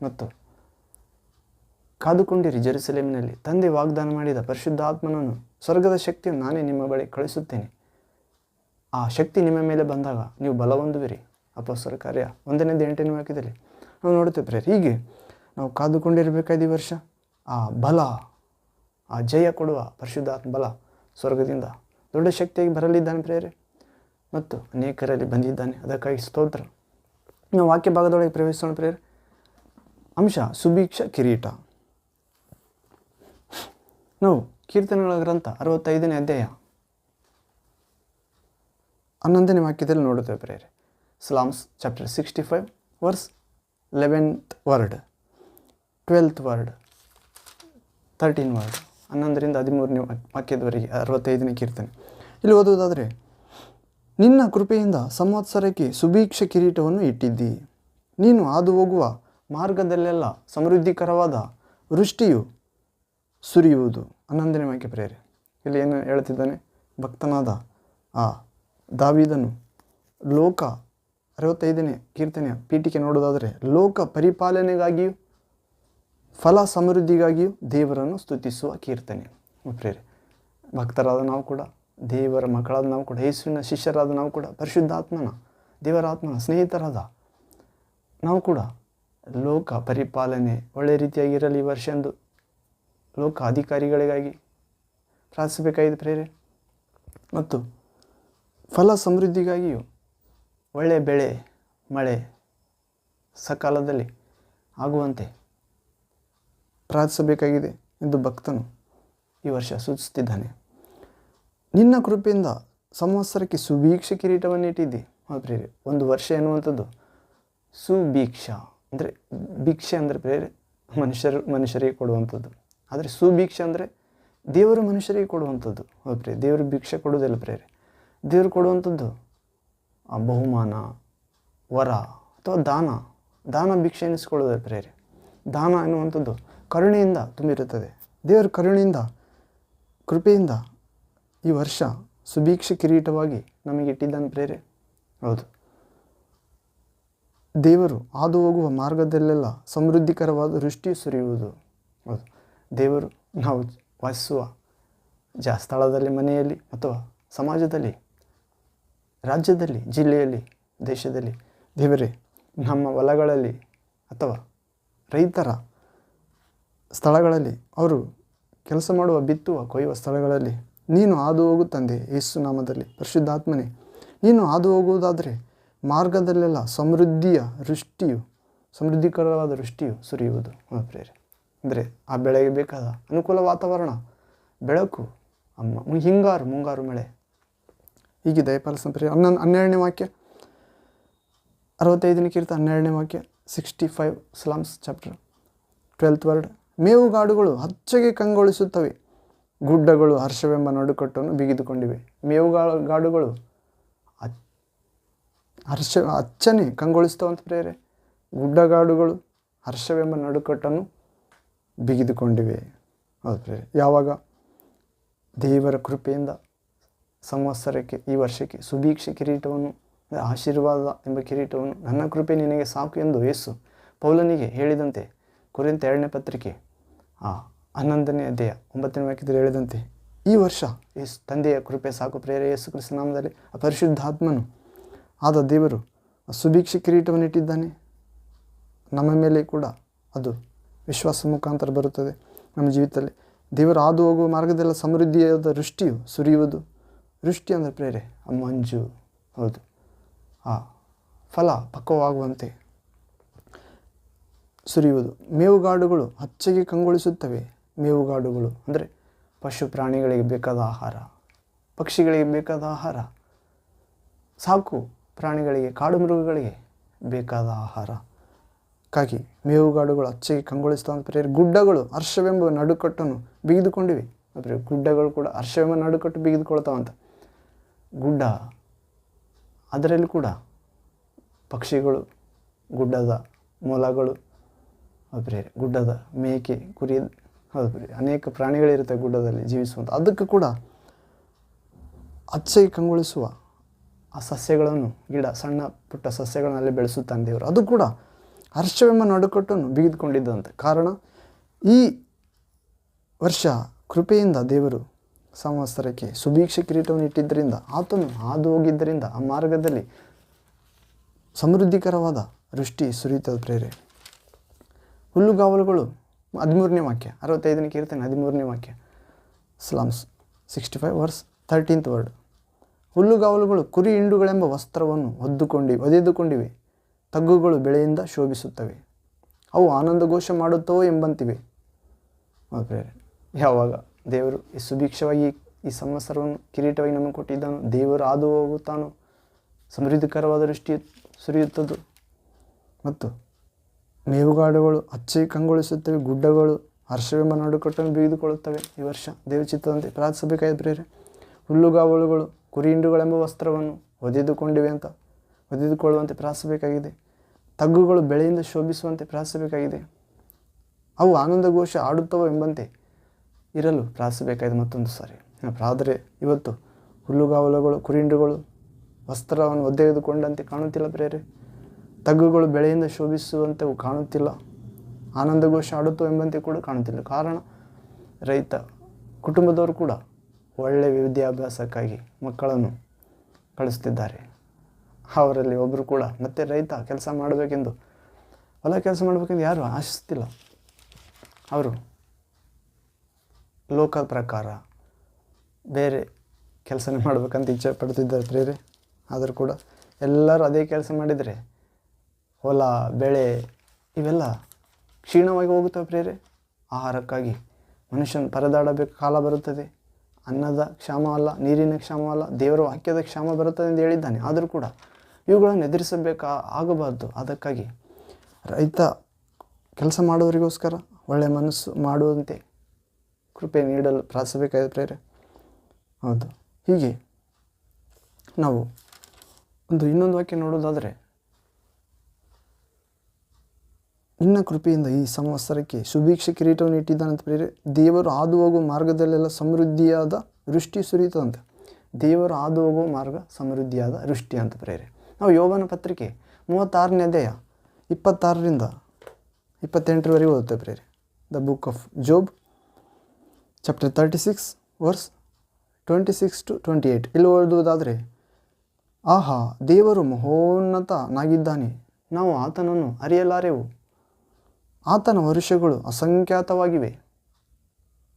ಮತ್ತು ಕಾದುಕೊಂಡಿರಿ ಜೆರುಸಲೇಮಿನಲ್ಲಿ, ತಂದೆ ವಾಗ್ದಾನ ಮಾಡಿದ ಪರಿಶುದ್ಧ ಆತ್ಮನನ್ನು, ಸ್ವರ್ಗದ ಶಕ್ತಿಯನ್ನು ನಾನೇ ನಿಮ್ಮ ಬಳಿ ಕಳಿಸುತ್ತೇನೆ. ಆ ಶಕ್ತಿ ನಿಮ್ಮ ಮೇಲೆ ಬಂದಾಗ ನೀವು ಬಲ ಹೊಂದುವಿರಿ. ಅಪೊಸ್ತಲರ ಕಾರ್ಯ 1ನೇ ಅಧ್ಯಾಯ 8ನೇ ವಾಕ್ಯದಲ್ಲಿ ನಾವು ನೋಡುತ್ತೇವೆ ಪ್ರೇರೆ. ಹೀಗೆ ನಾವು ಕಾದುಕೊಂಡಿರಬೇಕಾದ ಈ ವರ್ಷ ಆ ಬಲ, ಆ ಜಯ ಕೊಡುವ ಪರಿಶುದ್ಧಾತ್ಮ ಬಲ ಸ್ವರ್ಗದಿಂದ ದೊಡ್ಡ ಶಕ್ತಿಯಾಗಿ ಬರಲಿದ್ದಾನೆ ಪ್ರೇರೆ, ಮತ್ತು ಅನೇಕರಲ್ಲಿ ಬಂದಿದ್ದಾನೆ. ಅದಕ್ಕಾಗಿ ಸ್ತೋತ್ರ. ನಾವು ವಾಕ್ಯ ಭಾಗದೊಳಗೆ ಪ್ರವೇಶಿಸೋಣ ಪ್ರೇರೆ. ಅಂಶ ಸುಭಿಕ್ಷ ಕಿರೀಟ. ನಾವು ಕೀರ್ತನೆಗಳ ಗ್ರಂಥ 65ನೇ ಅಧ್ಯಾಯ 11ನೇ ವಾಕ್ಯದಲ್ಲಿ ನೋಡುತ್ತೇವೆ ಪ್ರೇರೆ. Psalms chapter 65 verse 11th word, 12th word, 13 word, 11ರಿಂದ 13ನೇ ವಾಕ್ಯದವರೆಗೆ 65ನೇ ಕೀರ್ತನೆ. ಇಲ್ಲಿ ಓದುವುದಾದರೆ, ನಿನ್ನ ಕೃಪೆಯಿಂದ ಸಂವತ್ಸರಕ್ಕೆ ಸುಭೀಕ್ಷ ಕಿರೀಟವನ್ನು ಇಟ್ಟಿದ್ದಿ. ನೀನು ಹಾದು ಹೋಗುವ ಮಾರ್ಗದಲ್ಲೆಲ್ಲ ಸಮೃದ್ಧಿಕರವಾದ ವೃಷ್ಟಿಯು ಸುರಿಯುವುದು. 11ನೇ ವಾಕ್ಯ ಪ್ರೇರೆ. ಇಲ್ಲಿ ಏನು ಹೇಳ್ತಿದ್ದಾನೆ? ಭಕ್ತನಾದ ಆ ದಾವೀದನು ಲೋಕ 65ನೇ ಕೀರ್ತನೆಯ ಪೀಠಿಕೆ ನೋಡೋದಾದರೆ, ಲೋಕ ಪರಿಪಾಲನೆಗಾಗಿಯೂ ಫಲ ಸಮೃದ್ಧಿಗಾಗಿಯೂ ದೇವರನ್ನು ಸ್ತುತಿಸುವ ಕೀರ್ತನೆ ಪ್ರೇರೆ. ಭಕ್ತರಾದ ನಾವು ಕೂಡ, ದೇವರ ಮಕ್ಕಳಾದ ನಾವು ಕೂಡ, ಯೇಸುವಿನ ಶಿಷ್ಯರಾದ ನಾವು ಕೂಡ, ಪರಿಶುದ್ಧಾತ್ಮನ ದೇವರ ಆತ್ಮನ ಸ್ನೇಹಿತರಾದ ನಾವು ಕೂಡ ಲೋಕ ಪರಿಪಾಲನೆ ಒಳ್ಳೆ ರೀತಿಯಾಗಿರಲಿ ಈ ವರ್ಷ ಎಂದು ಲೋಕ ಅಧಿಕಾರಿಗಳಿಗಾಗಿ ಪ್ರಾರ್ಥಿಸಬೇಕಾಗಿದೆ ಪ್ರೇರೆ. ಮತ್ತು ಫಲ ಸಮೃದ್ಧಿಗಾಗಿಯೂ ಒಳ್ಳೆಯ ಬೆಳೆ ಮಳೆ ಸಕಾಲದಲ್ಲಿ ಆಗುವಂತೆ ಪ್ರಾರ್ಥಿಸಬೇಕಾಗಿದೆ ಎಂದು ಭಕ್ತನು ಈ ವರ್ಷ ಸೂಚಿಸುತ್ತಿದ್ದಾನೆ. ನಿನ್ನ ಕೃಪೆಯಿಂದ ಸಂವತ್ಸರಕ್ಕೆ ಸುಭೀಕ್ಷ ಕಿರೀಟವನ್ನು ಇಟ್ಟಿದ್ದಿ. ಹೌದು ಪ್ರೇರೆ, ಒಂದು ವರ್ಷ ಎನ್ನುವಂಥದ್ದು ಸುಭೀಕ್ಷ ಅಂದರೆ, ಭಿಕ್ಷೆ ಅಂದರೆ ಪ್ರೇರೆ ಮನುಷ್ಯರಿಗೆ ಕೊಡುವಂಥದ್ದು, ಆದರೆ ಸುಭೀಕ್ಷ ಅಂದರೆ ದೇವರು ಮನುಷ್ಯರಿಗೆ ಕೊಡುವಂಥದ್ದು. ಹೌದು ಪ್ರೇರೆ, ದೇವರು ಭಿಕ್ಷೆ ಕೊಡುವುದಿಲ್ಲ ಪ್ರೇರೆ. ದೇವರು ಕೊಡುವಂಥದ್ದು ಆ ಬಹುಮಾನ, ವರ ಅಥವಾ ದಾನ ಭಿಕ್ಷೆ ಎನಿಸ್ಕೊಳ್ಳೋದಿಲ್ಲ ಪ್ರೇರೆ. ದಾನ ಎನ್ನುವಂಥದ್ದು ಕರುಣೆಯಿಂದ ತುಂಬಿರುತ್ತದೆ. ದೇವರ ಕರುಣೆಯಿಂದ, ಕೃಪೆಯಿಂದ ಈ ವರ್ಷ ಸುಭೀಕ್ಷ ಕಿರೀಟವಾಗಿ ನಮಗೆ ಇಟ್ಟಿದ್ದಾನೆ ಪ್ರೇರೆ. ಹೌದು, ದೇವರು ಹಾದು ಹೋಗುವ ಮಾರ್ಗದಲ್ಲೆಲ್ಲ ಸಮೃದ್ಧಿಕರವಾದ ವೃಷ್ಟಿ ಸುರಿಯುವುದು. ಹೌದು, ದೇವರು ನಾವು ವಾಸಿಸುವ ಸ್ಥಳದಲ್ಲಿ, ಮನೆಯಲ್ಲಿ ಅಥವಾ ಸಮಾಜದಲ್ಲಿ, ರಾಜ್ಯದಲ್ಲಿ, ಜಿಲ್ಲೆಯಲ್ಲಿ, ದೇಶದಲ್ಲಿ ದೇವರೇ, ನಮ್ಮ ಹೊಲಗಳಲ್ಲಿ ಅಥವಾ ರೈತರ ಸ್ಥಳಗಳಲ್ಲಿ, ಅವರು ಕೆಲಸ ಮಾಡುವ, ಬಿತ್ತುವ, ಕೊಯ್ಯುವ ಸ್ಥಳಗಳಲ್ಲಿ ನೀನು ಹಾದು ಹೋಗು ತಂದೆ. ಯೇಸು ನಾಮದಲ್ಲಿ ಪರಿಶುದ್ಧಾತ್ಮನೇ, ನೀನು ಹಾದು ಹೋಗುವುದಾದರೆ ಮಾರ್ಗದಲ್ಲೆಲ್ಲ ಸಮೃದ್ಧಿಕರವಾದ ವೃಷ್ಟಿಯು ಸುರಿಯುವುದು. ಪ್ರೇರೆ ಅಂದರೆ ಆ ಬೆಳೆಗೆ ಬೇಕಾದ ಅನುಕೂಲ ವಾತಾವರಣ, ಬೆಳಕು, ಮುಂಗಾರು ಮಳೆ ಹೀಗೆ ದಯಪಾಲಿಸ ಪ್ರೇರೆ. 12ನೇ ವಾಕ್ಯ, 65ನೇ ಕೀರ್ತನೆ 12ನೇ ವಾಕ್ಯ, 65 Psalms chapter 12th word. ಮೇವುಗಾಡುಗಳು ಹಚ್ಚಗೆ ಕಂಗೊಳಿಸುತ್ತವೆ, ಗುಡ್ಡಗಳು ಹರ್ಷವೆಂಬ ನಡುಕಟ್ಟನ್ನು ಬಿಗಿದುಕೊಂಡಿವೆ. ಮೇವುಗಾಡುಗಳು ಹಚ್ಚನೆ ಕಂಗೊಳಿಸ್ತವಂತ ಪ್ರೇರೆ. ಗುಡ್ಡಗಾಡುಗಳು ಹರ್ಷವೆಂಬ ನಡುಕಟ್ಟನ್ನು ಬಿಗಿದುಕೊಂಡಿವೆ. ಹೌದು ಪ್ರೇರೆ. ಯಾವಾಗ ದೇವರ ಕೃಪೆಯಿಂದ ಸಂವತ್ಸರಕ್ಕೆ, ಈ ವರ್ಷಕ್ಕೆ ಸುಭೀಕ್ಷೆ ಕಿರೀಟವನ್ನು, ಆಶೀರ್ವಾದ ಎಂಬ ಕಿರೀಟವನ್ನು, ನನ್ನ ಕೃಪೆ ನಿನಗೆ ಸಾಕು ಎಂದು ಯೇಸು ಪೌಲನಿಗೆ ಹೇಳಿದಂತೆ, ಕೊರಿಂಥ 2ನೇ ಪತ್ರಿಕೆ 11ನೇ ಅಧ್ಯಾಯ 9ನೇ ವಾಕ್ಯದಲ್ಲಿ ಹೇಳಿದಂತೆ, ಈ ವರ್ಷ ತಂದೆಯ ಕೃಪೆ ಸಾಕು ಪ್ರೇರೆ. ಯೇಸು ಕ್ರಿಸ್ತ ನಾಮದಲ್ಲಿ ಪರಿಶುದ್ಧಾತ್ಮನು ಆದ ದೇವರು ಸುಭೀಕ್ಷೆ ಕಿರೀಟವನ್ನು ಇಟ್ಟಿದ್ದಾನೆ. ನಮ್ಮ ಮೇಲೆ ಕೂಡ ಅದು ವಿಶ್ವಾಸ ಮುಖಾಂತರ ಬರುತ್ತದೆ. ನಮ್ಮ ಜೀವಿತದಲ್ಲಿ ದೇವರು ಹಾದು ಹೋಗುವ ಮಾರ್ಗದೆಲ್ಲ ಸಮೃದ್ಧಿಯಾದ ವೃಷ್ಟಿಯು ಸುರಿಯುವುದು. ವೃಷ್ಟಿ ಅಂದರೆ ಪ್ರೇರೆ ಮಂಜು. ಹೌದು, ಫಲ ಪಕ್ವವಾಗುವಂತೆ ಸುರಿಯುವುದು. ಮೇವುಗಾಡುಗಳು ಹಚ್ಚಗೆ ಕಂಗೊಳಿಸುತ್ತವೆ. ಮೇವುಗಾಡುಗಳು ಅಂದರೆ ಪಶು ಪ್ರಾಣಿಗಳಿಗೆ ಬೇಕಾದ ಆಹಾರ, ಪಕ್ಷಿಗಳಿಗೆ ಬೇಕಾದ ಆಹಾರ, ಸಾಕು ಪ್ರಾಣಿಗಳಿಗೆ, ಕಾಡು ಮೃಗಗಳಿಗೆ ಬೇಕಾದ ಆಹಾರಕ್ಕಾಗಿ ಮೇವುಗಾಡುಗಳು ಹಚ್ಚಗೆ ಕಂಗೊಳಿಸ್ತಾವಂತ ಪ್ರೇರೆ. ಗುಡ್ಡಗಳು ಹರ್ಷವೆಂಬ ನಡುಕಟ್ಟನ್ನು ಬಿಗಿದುಕೊಂಡಿವೆ. ಗುಡ್ಡಗಳು ಕೂಡ ಹರ್ಷವೆಂಬ ನಡುಕಟ್ಟು ಬಿಗಿದುಕೊಳ್ತಾವಂತ. ಗುಡ್ಡ, ಅದರಲ್ಲಿ ಕೂಡ ಪಕ್ಷಿಗಳು, ಗುಡ್ಡದ ಮೊಲಗಳು, ಪ್ರೇರೆ ಗುಡ್ಡದ ಮೇಕೆ, ಕುರಿ, ಹೌದು ಪ್ರೇರೆ ಅನೇಕ ಪ್ರಾಣಿಗಳಿರುತ್ತೆ ಗುಡ್ಡದಲ್ಲಿ ಜೀವಿಸುವಂಥ. ಅದಕ್ಕೆ ಕೂಡ ಹಚ್ಚಗೆ ಕಂಗೊಳಿಸುವ ಆ ಸಸ್ಯಗಳನ್ನು, ಗಿಡ, ಸಣ್ಣ ಪುಟ್ಟ ಸಸ್ಯಗಳನ್ನು ಅಲ್ಲಿ ಬೆಳೆಸುತ್ತಾನೆ ದೇವರು. ಅದು ಕೂಡ ಹರ್ಷವೆಂಬ ನಡುಕಟ್ಟನ್ನು ಬಿಗಿದುಕೊಂಡಿದ್ದಂತೆ. ಕಾರಣ ಈ ವರ್ಷ ಕೃಪೆಯಿಂದ ದೇವರು ಸಂವತ್ಸರಕ್ಕೆ ಸುಭೀಕ್ಷೆ ಕಿರೀಟವನ್ನು ಇಟ್ಟಿದ್ದರಿಂದ, ಆತನು ಹಾದು ಹೋಗಿದ್ದರಿಂದ ಆ ಮಾರ್ಗದಲ್ಲಿ ಸಮೃದ್ಧಿಕರವಾದ ವೃಷ್ಟಿ ಸುರಿಯುತ್ತದೆ ಪ್ರೇರೆ. ಹುಲ್ಲುಗಾವಲುಗಳು 13ನೇ ವಾಕ್ಯ, 65ನೇ ಕೀರ್ತನೆ 13ನೇ ವಾಕ್ಯ, Psalms 65 verse 13th word. ಹುಲ್ಲುಗಾವಲುಗಳು ಕುರಿ ಹಿಂಡುಗಳೆಂಬ ವಸ್ತ್ರವನ್ನು ಒದೆದುಕೊಂಡಿವೆ. ತಗ್ಗುಗಳು ಬೆಳೆಯಿಂದ ಶೋಭಿಸುತ್ತವೆ. ಅವು ಆನಂದಘೋಷ ಮಾಡುತ್ತವೋ ಎಂಬಂತಿವೆ. ಪ್ರೇರೆ, ಯಾವಾಗ ದೇವರು ಈ ಸುಭಿಕ್ಷವಾಗಿ ಈ ಸಂವತ್ಸರವನ್ನು ಕಿರೀಟವಾಗಿ ನಮಗೆ ಕೊಟ್ಟಿದ್ದಾನೋ, ದೇವರು ಹಾದು ಹೋಗುತ್ತಾನೋ, ಸಮೃದ್ಧಿಕರವಾದ ವೃಷ್ಟಿ ಸುರಿಯುತ್ತದು. ಮತ್ತು ಮೇವುಗಾಡುಗಳು ಹಚ್ಚಗೆ ಕಂಗೊಳಿಸುತ್ತವೆ, ಗುಡ್ಡಗಳು ಹರ್ಷವೆಂಬ ನಡುಕಟ್ಟನ್ನು ಬಿಗಿದುಕೊಳ್ಳುತ್ತವೆ. ಈ ವರ್ಷ ದೇವಚಿತ್ತದಂತೆ ಪ್ರಾರ್ಥಿಸಬೇಕಾದ ಪ್ರೇರೆ. ಹುಲ್ಲುಗಾವಲುಗಳು ಕುರಿ ಹಿಂಡುಗಳೆಂಬ ವಸ್ತ್ರವನ್ನು ಒದೆದುಕೊಳ್ಳುವಂತೆ ಪ್ರಾರ್ಥಿಸಬೇಕಾಗಿದೆ. ತಗ್ಗುಗಳು ಬೆಳೆಯಿಂದ ಶೋಭಿಸುವಂತೆ ಪ್ರಾರ್ಥಿಸಬೇಕಾಗಿದೆ. ಅವು ಆನಂದಘೋಷ ಆಡುತ್ತವೋ ಎಂಬಂತೆ ಇರಲು ಪ್ರಾರ್ಥಿಸಬೇಕಾಗಿದೆ ಮತ್ತೊಂದು ಸಾರಿ. ಆದರೆ ಇವತ್ತು ಹುಲ್ಲುಗಾವಲುಗಳು, ಕುರಿ ಹಿಂಡುಗಳು ವಸ್ತ್ರವನ್ನು ಒದೆದುಕೊಂಡಂತೆ ಕಾಣುತ್ತಿಲ್ಲ ಪ್ರೇರೆ. ತಗ್ಗುಗಳು ಬೆಳೆಯಿಂದ ಶೋಭಿಸುವಂತೆ ಕಾಣುತ್ತಿಲ್ಲ. ಆನಂದಘೋಷ ಆಡುತ್ತೋ ಎಂಬಂತೆ ಕೂಡ ಕಾಣುತ್ತಿಲ್ಲ. ಕಾರಣ ರೈತ ಕುಟುಂಬದವರು ಕೂಡ ಒಳ್ಳೆಯ ವಿದ್ಯಾಭ್ಯಾಸಕ್ಕಾಗಿ ಮಕ್ಕಳನ್ನು ಕಳಿಸ್ತಿದ್ದಾರೆ. ಅವರಲ್ಲಿ ಒಬ್ಬರು ಕೂಡ ಮತ್ತೆ ರೈತ ಕೆಲಸ ಮಾಡಬೇಕೆಂದು, ಹೊಲ ಕೆಲಸ ಮಾಡಬೇಕೆಂದು ಯಾರು ಆಶಿಸ್ತಿಲ್ಲ. ಅವರು ಲೋಕದ ಪ್ರಕಾರ ಬೇರೆ ಕೆಲಸನೇ ಮಾಡಬೇಕಂತ ಇಚ್ಛೆ ಪಡ್ತಿದ್ದಾರೆ ಪ್ರೇರೆ. ಆದರೂ ಕೂಡ ಎಲ್ಲರೂ ಅದೇ ಕೆಲಸ ಮಾಡಿದರೆ ಹೊಲ, ಬೆಳೆ ಇವೆಲ್ಲ ಕ್ಷೀಣವಾಗಿ ಹೋಗುತ್ತವೆ ಪ್ರೇರೆ. ಆಹಾರಕ್ಕಾಗಿ ಮನುಷ್ಯನ ಪರದಾಡಬೇಕು ಕಾಲ ಬರುತ್ತದೆ. ಅನ್ನದ ಕ್ಷಾಮ ಅಲ್ಲ, ನೀರಿನ ಕ್ಷಾಮ ಅಲ್ಲ, ದೇವರ ವಾಕ್ಯದ ಕ್ಷಾಮ ಬರುತ್ತದೆ ಎಂದು ಹೇಳಿದ್ದಾನೆ. ಆದರೂ ಕೂಡ ಇವುಗಳನ್ನು ಆಗಬಾರ್ದು. ಅದಕ್ಕಾಗಿ ರೈತ ಕೆಲಸ ಮಾಡೋರಿಗೋಸ್ಕರ ಒಳ್ಳೆಯ ಮನಸ್ಸು ಮಾಡುವಂತೆ ಕೃಪೆ ನೀಡಲು ಪ್ರಾರ್ಥಿಸಬೇಕಾದ ಪ್ರೇರೆ. ಹೌದು, ಹೀಗೆ ನಾವು ಇನ್ನೊಂದು ವಾಕ್ಯ ನೋಡೋದಾದರೆ, ನಿನ್ನ ಕೃಪೆಯಿಂದ ಈ ಸಂವತ್ಸರಕ್ಕೆ ಸುಭೀಕ್ಷೆ ಕಿರೀಟವನ್ನು ಇಟ್ಟಿದ್ದಾನಂತ ಪ್ರೇರೆ. ದೇವರು ಹಾದು ಹೋಗುವ ಮಾರ್ಗದಲ್ಲೆಲ್ಲ ಸಮೃದ್ಧಿಯಾದ ವೃಷ್ಟಿ ಸುರಿಯುತ್ತದಂತೆ. ದೇವರು ಹಾದು ಹೋಗುವ ಮಾರ್ಗ ಸಮೃದ್ಧಿಯಾದ ವೃಷ್ಟಿ ಅಂತ ಪ್ರೇರೆ. ನಾವು ಯೋಬನ ಪತ್ರಿಕೆ 36ನೇ ಅಧ್ಯಾಯ 26ರಿಂದ 28ರವರೆಗೆ ಓದುತ್ತೇವೆ ಪ್ರೇರೆ. The book of Job chapter 36 verse 26 to 28. ಇಲ್ಲಿ ಓದುವುದಾದರೆ, ಆಹಾ, ದೇವರು ಮಹೋನ್ನತನಾಗಿದ್ದಾನೆ, ನಾವು ಆತನನ್ನು ಅರಿಯಲಾರೆವು. ಆತನ ವರುಷಗಳು ಅಸಂಖ್ಯಾತವಾಗಿವೆ.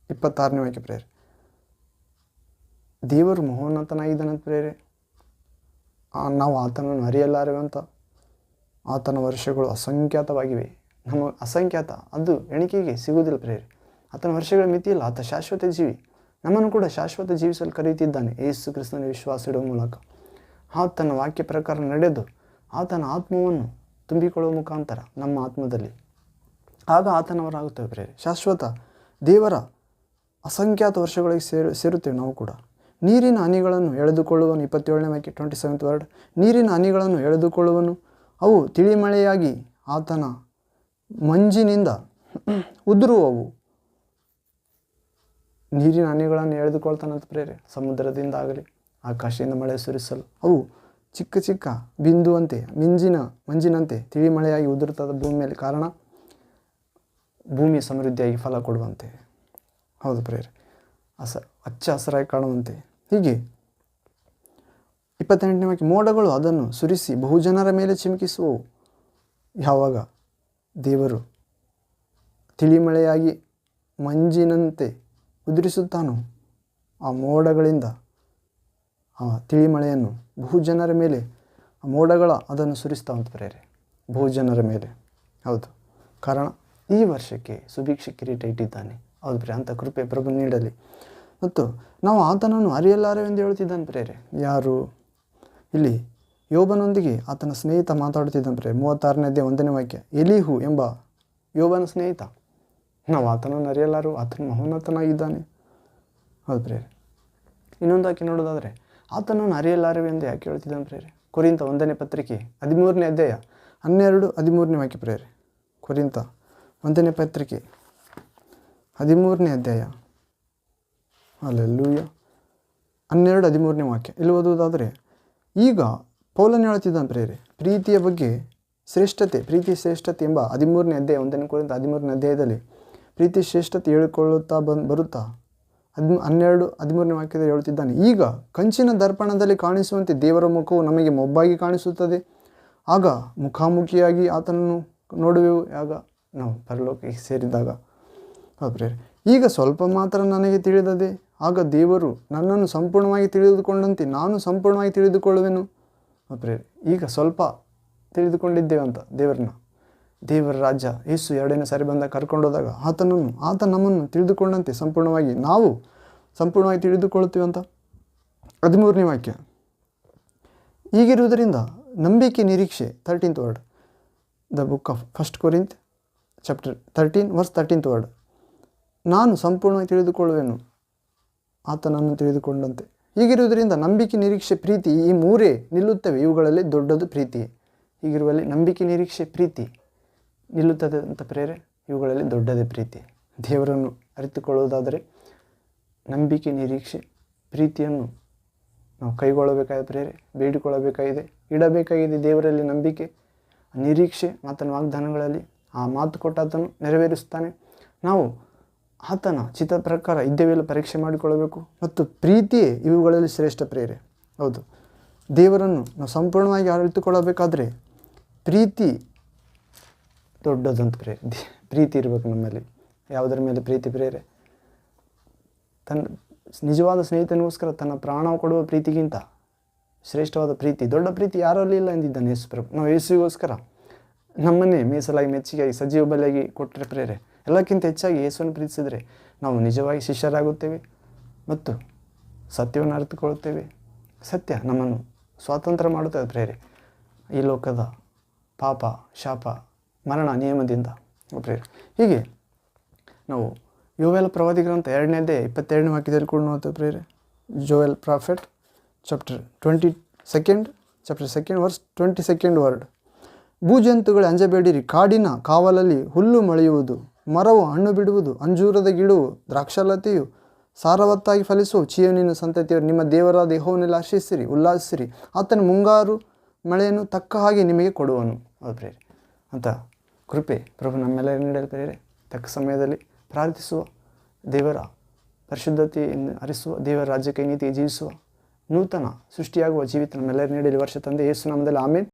26ನೇ ವಾಕ್ಯ ಪ್ರೇರೆ. ದೇವರು ಮಹೋನ್ನತನಾಗಿದ್ದಾನೆ ಪ್ರೇರೆ, ನಾವು ಆತನನ್ನು ಅರಿಯಲಾರೆವು ಅಂತ. ಆತನ ವರ್ಷಗಳು ಅಸಂಖ್ಯಾತವಾಗಿವೆ. ನಮ್ಮ ಅಸಂಖ್ಯಾತ, ಅದು ಎಣಿಕೆಗೆ ಸಿಗುವುದಿಲ್ಲ ಪ್ರೇರೆ. ಆತನ ವರ್ಷಗಳ ಮಿತಿ ಇಲ್ಲ. ಆತ ಶಾಶ್ವತ ಜೀವಿ. ನಮ್ಮನ್ನು ಕೂಡ ಶಾಶ್ವತ ಜೀವಿಸಲು ಕರೆಯುತ್ತಿದ್ದಾನೆ ಯೇಸು ಕ್ರಿಸ್ತನ ವಿಶ್ವಾಸ ಇಡುವ ಮೂಲಕ. ಆತನ ವಾಕ್ಯ ಪ್ರಕಾರ ನಡೆದು ಆತನ ಆತ್ಮವನ್ನು ತುಂಬಿಕೊಳ್ಳುವ ಮುಖಾಂತರ ನಮ್ಮ ಆತ್ಮದಲ್ಲಿ, ಆಗ ಆತನವರಾಗುತ್ತೇವೆ ಪ್ರೇರೆ. ಶಾಶ್ವತ ದೇವರ ಅಸಂಖ್ಯಾತ ವರ್ಷಗಳಿಗೆ ಸೇರುತ್ತೇವೆ ನಾವು ಕೂಡ. ನೀರಿನ ಹನಿಗಳನ್ನು ಎಳೆದುಕೊಳ್ಳುವನು. 27ನೇ ವಾಕ್ಯ 27th ವರ್ಡ್. ನೀರಿನ ಹನಿಗಳನ್ನು ಎಳೆದುಕೊಳ್ಳುವನು, ಅವು ತಿಳಿಮಳೆಯಾಗಿ ಆತನ ಮಂಜಿನಿಂದ ಉದುರುವವು. ನೀರಿನ ಹನಿಗಳನ್ನು ಎಳೆದುಕೊಳ್ತಾನಂತ ಪ್ರೇರೆ. ಸಮುದ್ರದಿಂದ ಆಗಲಿ ಆಕಾಶದಿಂದ ಮಳೆ ಸುರಿಸಲು ಅವು ಚಿಕ್ಕ ಚಿಕ್ಕ ಬಿಂದುವಂತೆ ಮಂಜಿನಂತೆ ತಿಳಿಮಳೆಯಾಗಿ ಉದುರುತ್ತದೆ ಭೂಮಿ ಮೇಲೆ. ಕಾರಣ ಭೂಮಿ ಸಮೃದ್ಧಿಯಾಗಿ ಫಲ ಕೊಡುವಂತೆ. ಹೌದು ಪ್ರೇರೆ, ಹಚ್ಚ ಹಸಿರಾಗಿ ಕಾಣುವಂತೆ. ಹೀಗೆ 28ನೇ ವಾಕ್ಯ, ಮೋಡಗಳು ಅದನ್ನು ಸುರಿಸಿ ಬಹುಜನರ ಮೇಲೆ ಚಿಮುಕಿಸುವವು. ಯಾವಾಗ ದೇವರು ತಿಳಿಮಳೆಯಾಗಿ ಮಂಜಿನಂತೆ ಉದುರಿಸುತ್ತಾನೋ, ಆ ಮೋಡಗಳಿಂದ ಆ ತಿಳಿಮಳೆಯನ್ನು ಬಹುಜನರ ಮೇಲೆ, ಆ ಮೋಡಗಳ ಅದನ್ನು ಸುರಿಸ್ತಾವಂತ ಪ್ರೇರೆ, ಬಹುಜನರ ಮೇಲೆ. ಹೌದು, ಕಾರಣ ಈ ವರ್ಷಕ್ಕೆ ಸುಭಿಕ್ಷೆ ಕಿರೀಟ ಇಟ್ಟಿದ್ದಾನೆ. ಹೌದು ಪ್ರೇರೆ, ಅಂಥ ಕೃಪೆ ಪ್ರಭು ನೀಡಲಿ. ಮತ್ತು ನಾವು ಆತನನ್ನು ಅರಿಯಲಾರೆವೆಂದು ಹೇಳ್ತಿದ್ದಾನೆ ಪ್ರೇರೆ. ಯಾರು? ಇಲ್ಲಿ ಯೋಬನೊಂದಿಗೆ ಆತನ ಸ್ನೇಹಿತ ಮಾತಾಡುತ್ತಿದ್ದಾನೆ ಪ್ರೇರೆ. 36ನೇ ಅಧ್ಯಾಯ 1ನೇ ವಾಕ್ಯ. ಎಲೀಹು ಎಂಬ ಯೋಬನ ಸ್ನೇಹಿತ. ನಾವು ಆತನನ್ನು ಅರಿಯಲಾರು, ಆತನು ಮಹೋನ್ನತನಾಗಿದ್ದಾನೆ. ಹೌದು ಪ್ರೇರೆ. ಇನ್ನೊಂದು ಆಕೆ ನೋಡೋದಾದರೆ ಆತನನ್ನು ಅರಿಯಲಾರೆವೆಂದು ಯಾಕೆ ಹೇಳ್ತಿದ್ದಾನೆ ಪ್ರೇರೆ? ಕೊರಿಂಥ 1ನೇ ಪತ್ರಿಕೆ 13ನೇ ಅಧ್ಯಾಯ 12-13ನೇ ವಾಕ್ಯ ಪ್ರೇರೆ. ಕೊರಿಂಥ 1ನೇ ಪತ್ರಿಕೆ 13ನೇ ಅಧ್ಯಾಯ, ಅಲ್ಲೆಲ್ಲೂಯ್ಯ, 12-13ನೇ ವಾಕ್ಯ. ಇಲ್ಲಿ ಓದುವುದಾದರೆ, ಈಗ ಪೌಲನು ಹೇಳ್ತಿದ್ದಾನೆ ಪ್ರೇರೆ, ಪ್ರೀತಿಯ ಬಗ್ಗೆ ಪ್ರೀತಿ ಶ್ರೇಷ್ಠತೆ ಎಂಬ 13ನೇ ಅಧ್ಯಾಯ 1ನೇ ಕೊರಿಂಥ 13ನೇ ಅಧ್ಯಾಯದಲ್ಲಿ ಪ್ರೀತಿ ಶ್ರೇಷ್ಠತೆ ಹೇಳಿಕೊಳ್ಳುತ್ತಾ ಬರುತ್ತಾ 12-13ನೇ ವಾಕ್ಯದಲ್ಲಿ ಹೇಳ್ತಿದ್ದಾನೆ, ಈಗ ಕಂಚಿನ ದರ್ಪಣದಲ್ಲಿ ಕಾಣಿಸುವಂತೆ ದೇವರ ಮುಖವು ನಮಗೆ ಮೊಬ್ಬಾಗಿ ಕಾಣಿಸುತ್ತದೆ. ಆಗ ಮುಖಾಮುಖಿಯಾಗಿ ಆತನನ್ನು ನೋಡುವೆವು. ಆಗ ನಾವು ಪರಲೋಕಕ್ಕೆ ಸೇರಿದಾಗ. ಪ್ರೇರೆ, ಈಗ ಸ್ವಲ್ಪ ಮಾತ್ರ ನನಗೆ ತಿಳಿದದೆ, ಆಗ ದೇವರು ನನ್ನನ್ನು ಸಂಪೂರ್ಣವಾಗಿ ತಿಳಿದುಕೊಂಡಂತೆ ನಾನು ಸಂಪೂರ್ಣವಾಗಿ ತಿಳಿದುಕೊಳ್ಳುವೆನು. ಪ್ರೇರೆ, ಈಗ ಸ್ವಲ್ಪ ತಿಳಿದುಕೊಂಡಿದ್ದೇವೆ ಅಂತ ದೇವರ ರಾಜ್ಯ ಯೇಸು 2ನೇ ಸಾರಿ ಬಂದಾಗ ಕರ್ಕೊಂಡೋದಾಗ ಆತ ನಮ್ಮನ್ನು ತಿಳಿದುಕೊಂಡಂತೆ ಸಂಪೂರ್ಣವಾಗಿ ನಾವು ಸಂಪೂರ್ಣವಾಗಿ ತಿಳಿದುಕೊಳ್ಳುತ್ತೀವಿ ಅಂತ. 13ನೇ ವಾಕ್ಯ. ಹೀಗಿರುವುದರಿಂದ ನಂಬಿಕೆ ನಿರೀಕ್ಷೆ 13th word. The book of 1 Corinthians chapter 13 verse 13th word. ನಾನು ಸಂಪೂರ್ಣವಾಗಿ ತಿಳಿದುಕೊಳ್ಳುವೆನು, ಆತನನ್ನು ತಿಳಿದುಕೊಂಡಂತೆ. ಹೀಗಿರುವುದರಿಂದ ನಂಬಿಕೆ ನಿರೀಕ್ಷೆ ಪ್ರೀತಿ ಈ ಮೂರೇ ನಿಲ್ಲುತ್ತವೆ, ಇವುಗಳಲ್ಲಿ ದೊಡ್ಡದು ಪ್ರೀತಿ. ಹೀಗಿರುವಲ್ಲಿ ನಂಬಿಕೆ ನಿರೀಕ್ಷೆ ಪ್ರೀತಿ ನಿಲ್ಲುತ್ತದೆ ಅಂತ ಪ್ರೇರೆ. ಇವುಗಳಲ್ಲಿ ದೊಡ್ಡದೇ ಪ್ರೀತಿ. ದೇವರನ್ನು ಅರಿತುಕೊಳ್ಳುವುದಾದರೆ ನಂಬಿಕೆ ನಿರೀಕ್ಷೆ ಪ್ರೀತಿಯನ್ನು ನಾವು ಕೈಗೊಳ್ಳಬೇಕಾದ ಪ್ರೇರೆ, ಬೇಡಿಕೊಳ್ಳಬೇಕಾಗಿದೆ, ಇಡಬೇಕಾಗಿದೆ ದೇವರಲ್ಲಿ ನಂಬಿಕೆ ನಿರೀಕ್ಷೆ. ಆತನ ವಾಗ್ದಾನಗಳಲ್ಲಿ ಆ ಮಾತು ಕೊಟ್ಟ ಆತನು ನೆರವೇರಿಸ್ತಾನೆ. ನಾವು ಆತನ ಚಿತ್ತ ಪ್ರಕಾರ ಇದ್ದೇವೆಲ್ಲ ಪರೀಕ್ಷೆ ಮಾಡಿಕೊಳ್ಳಬೇಕು. ಮತ್ತು ಪ್ರೀತಿಯೇ ಇವುಗಳಲ್ಲಿ ಶ್ರೇಷ್ಠ ಪ್ರೇರೆ. ಹೌದು, ದೇವರನ್ನು ನಾವು ಸಂಪೂರ್ಣವಾಗಿ ಅರಿತುಕೊಳ್ಳಬೇಕಾದ್ರೆ ಪ್ರೀತಿ ದೊಡ್ಡದಂತ ಪ್ರೇರೆ. ಪ್ರೀತಿ ಇರಬೇಕು ನಮ್ಮಲ್ಲಿ. ಯಾವುದರ ಮೇಲೆ ಪ್ರೀತಿ ಪ್ರೇರೆ? ತನ್ನ ನಿಜವಾದ ಸ್ನೇಹಿತನಿಗೋಸ್ಕರ ತನ್ನ ಪ್ರಾಣ ಕೊಡುವ ಪ್ರೀತಿಗಿಂತ ಶ್ರೇಷ್ಠವಾದ ಪ್ರೀತಿ, ದೊಡ್ಡ ಪ್ರೀತಿ ಯಾರಲ್ಲಿ ಇಲ್ಲ ಎಂದಿದ್ದಾನೆ ಯೇಸು ಪ್ರಭು. ನಾವು ಯೇಸುವಿಗೋಸ್ಕರ ನಮ್ಮನ್ನೇ ಮೀಸಲಾಗಿ ಮೆಚ್ಚುಗೆಯಾಗಿ ಸಜೀವ ಬಲಿಯಾಗಿ ಕೊಟ್ಟರೆ ಪ್ರೇರೆ, ಎಲ್ಲಕ್ಕಿಂತ ಹೆಚ್ಚಾಗಿ ಯೇಸುವನ್ನು ಪ್ರೀತಿಸಿದರೆ ನಾವು ನಿಜವಾಗಿ ಶಿಷ್ಯರಾಗುತ್ತೇವೆ ಮತ್ತು ಸತ್ಯವನ್ನು ಅರಿತುಕೊಳ್ಳುತ್ತೇವೆ. ಸತ್ಯ ನಮ್ಮನ್ನು ಸ್ವಾತಂತ್ರ್ಯ ಮಾಡುತ್ತದೆ ಪ್ರೇರೆ, ಈ ಲೋಕದ ಪಾಪ, ಶಾಪ, ಮರಣ, ನಿಯಮದಿಂದ ಪ್ರೇರೆ. ಹೀಗೆ ನಾವು ಯೋವೇಲ್ ಪ್ರವಾದಿ ಗ್ರಂಥ 2ನೇ ಅಧ್ಯಾಯ 22ನೇ ವಾಕ್ಯದಲ್ಲಿ ಕೂಡ ನೋಡ್ತೇವೆ ಪ್ರೇರೆ. Joel prophet chapter 22 verse 22nd word. ಭೂಜಂತುಗಳು ಅಂಜಬೇಡಿರಿ, ಕಾಡಿನ ಕಾವಲಲ್ಲಿ ಹುಲ್ಲು ಮೊಳೆಯುವುದು, ಮರವು ಹಣ್ಣು ಬಿಡುವುದು, ಅಂಜೂರದ ಗಿಡವು ದ್ರಾಕ್ಷಾಲತೆಯು ಸಾರವತ್ತಾಗಿ ಫಲಿಸುವ ಚೀಯೋನಿನ ಸಂತತಿಯವರು ನಿಮ್ಮ ದೇವರಾದ ಯೆಹೋವನಲ್ಲಿ ಆಶಿಸಿರಿ, ಉಲ್ಲಾಸಿಸಿರಿ. ಆತನ ಮುಂಗಾರು ಮಳೆಯನ್ನು ತಕ್ಕ ಹಾಗೆ ನಿಮಗೆ ಕೊಡುವನು. ಹೌದು ಪ್ರೇರೆ, ಅಂತ ಕೃಪೆ ಪ್ರಭು ನಮ್ಮೆಲ್ಲರೂ ನೀಡಲು ಪ್ರೇರೆ. ತಕ್ಕ ಸಮಯದಲ್ಲಿ ಪ್ರಾರ್ಥಿಸುವ, ದೇವರ ಪರಿಶುದ್ಧತೆಯನ್ನು ಅರಿಸುವ, ದೇವರ ರಾಜ್ಯಕ್ಕೆ ನೀತಿಗೆ ಜೀವಿಸುವ ನೂತನ ಸೃಷ್ಟಿಯಾಗುವ ಜೀವಿತ ನಮ್ಮೆಲ್ಲರೂ ನೀಡಲಿ ವರ್ಷ ತಂದೆ ಯೇಸು ನಾಮದಲ್ಲಿ ಆಮೇನ್.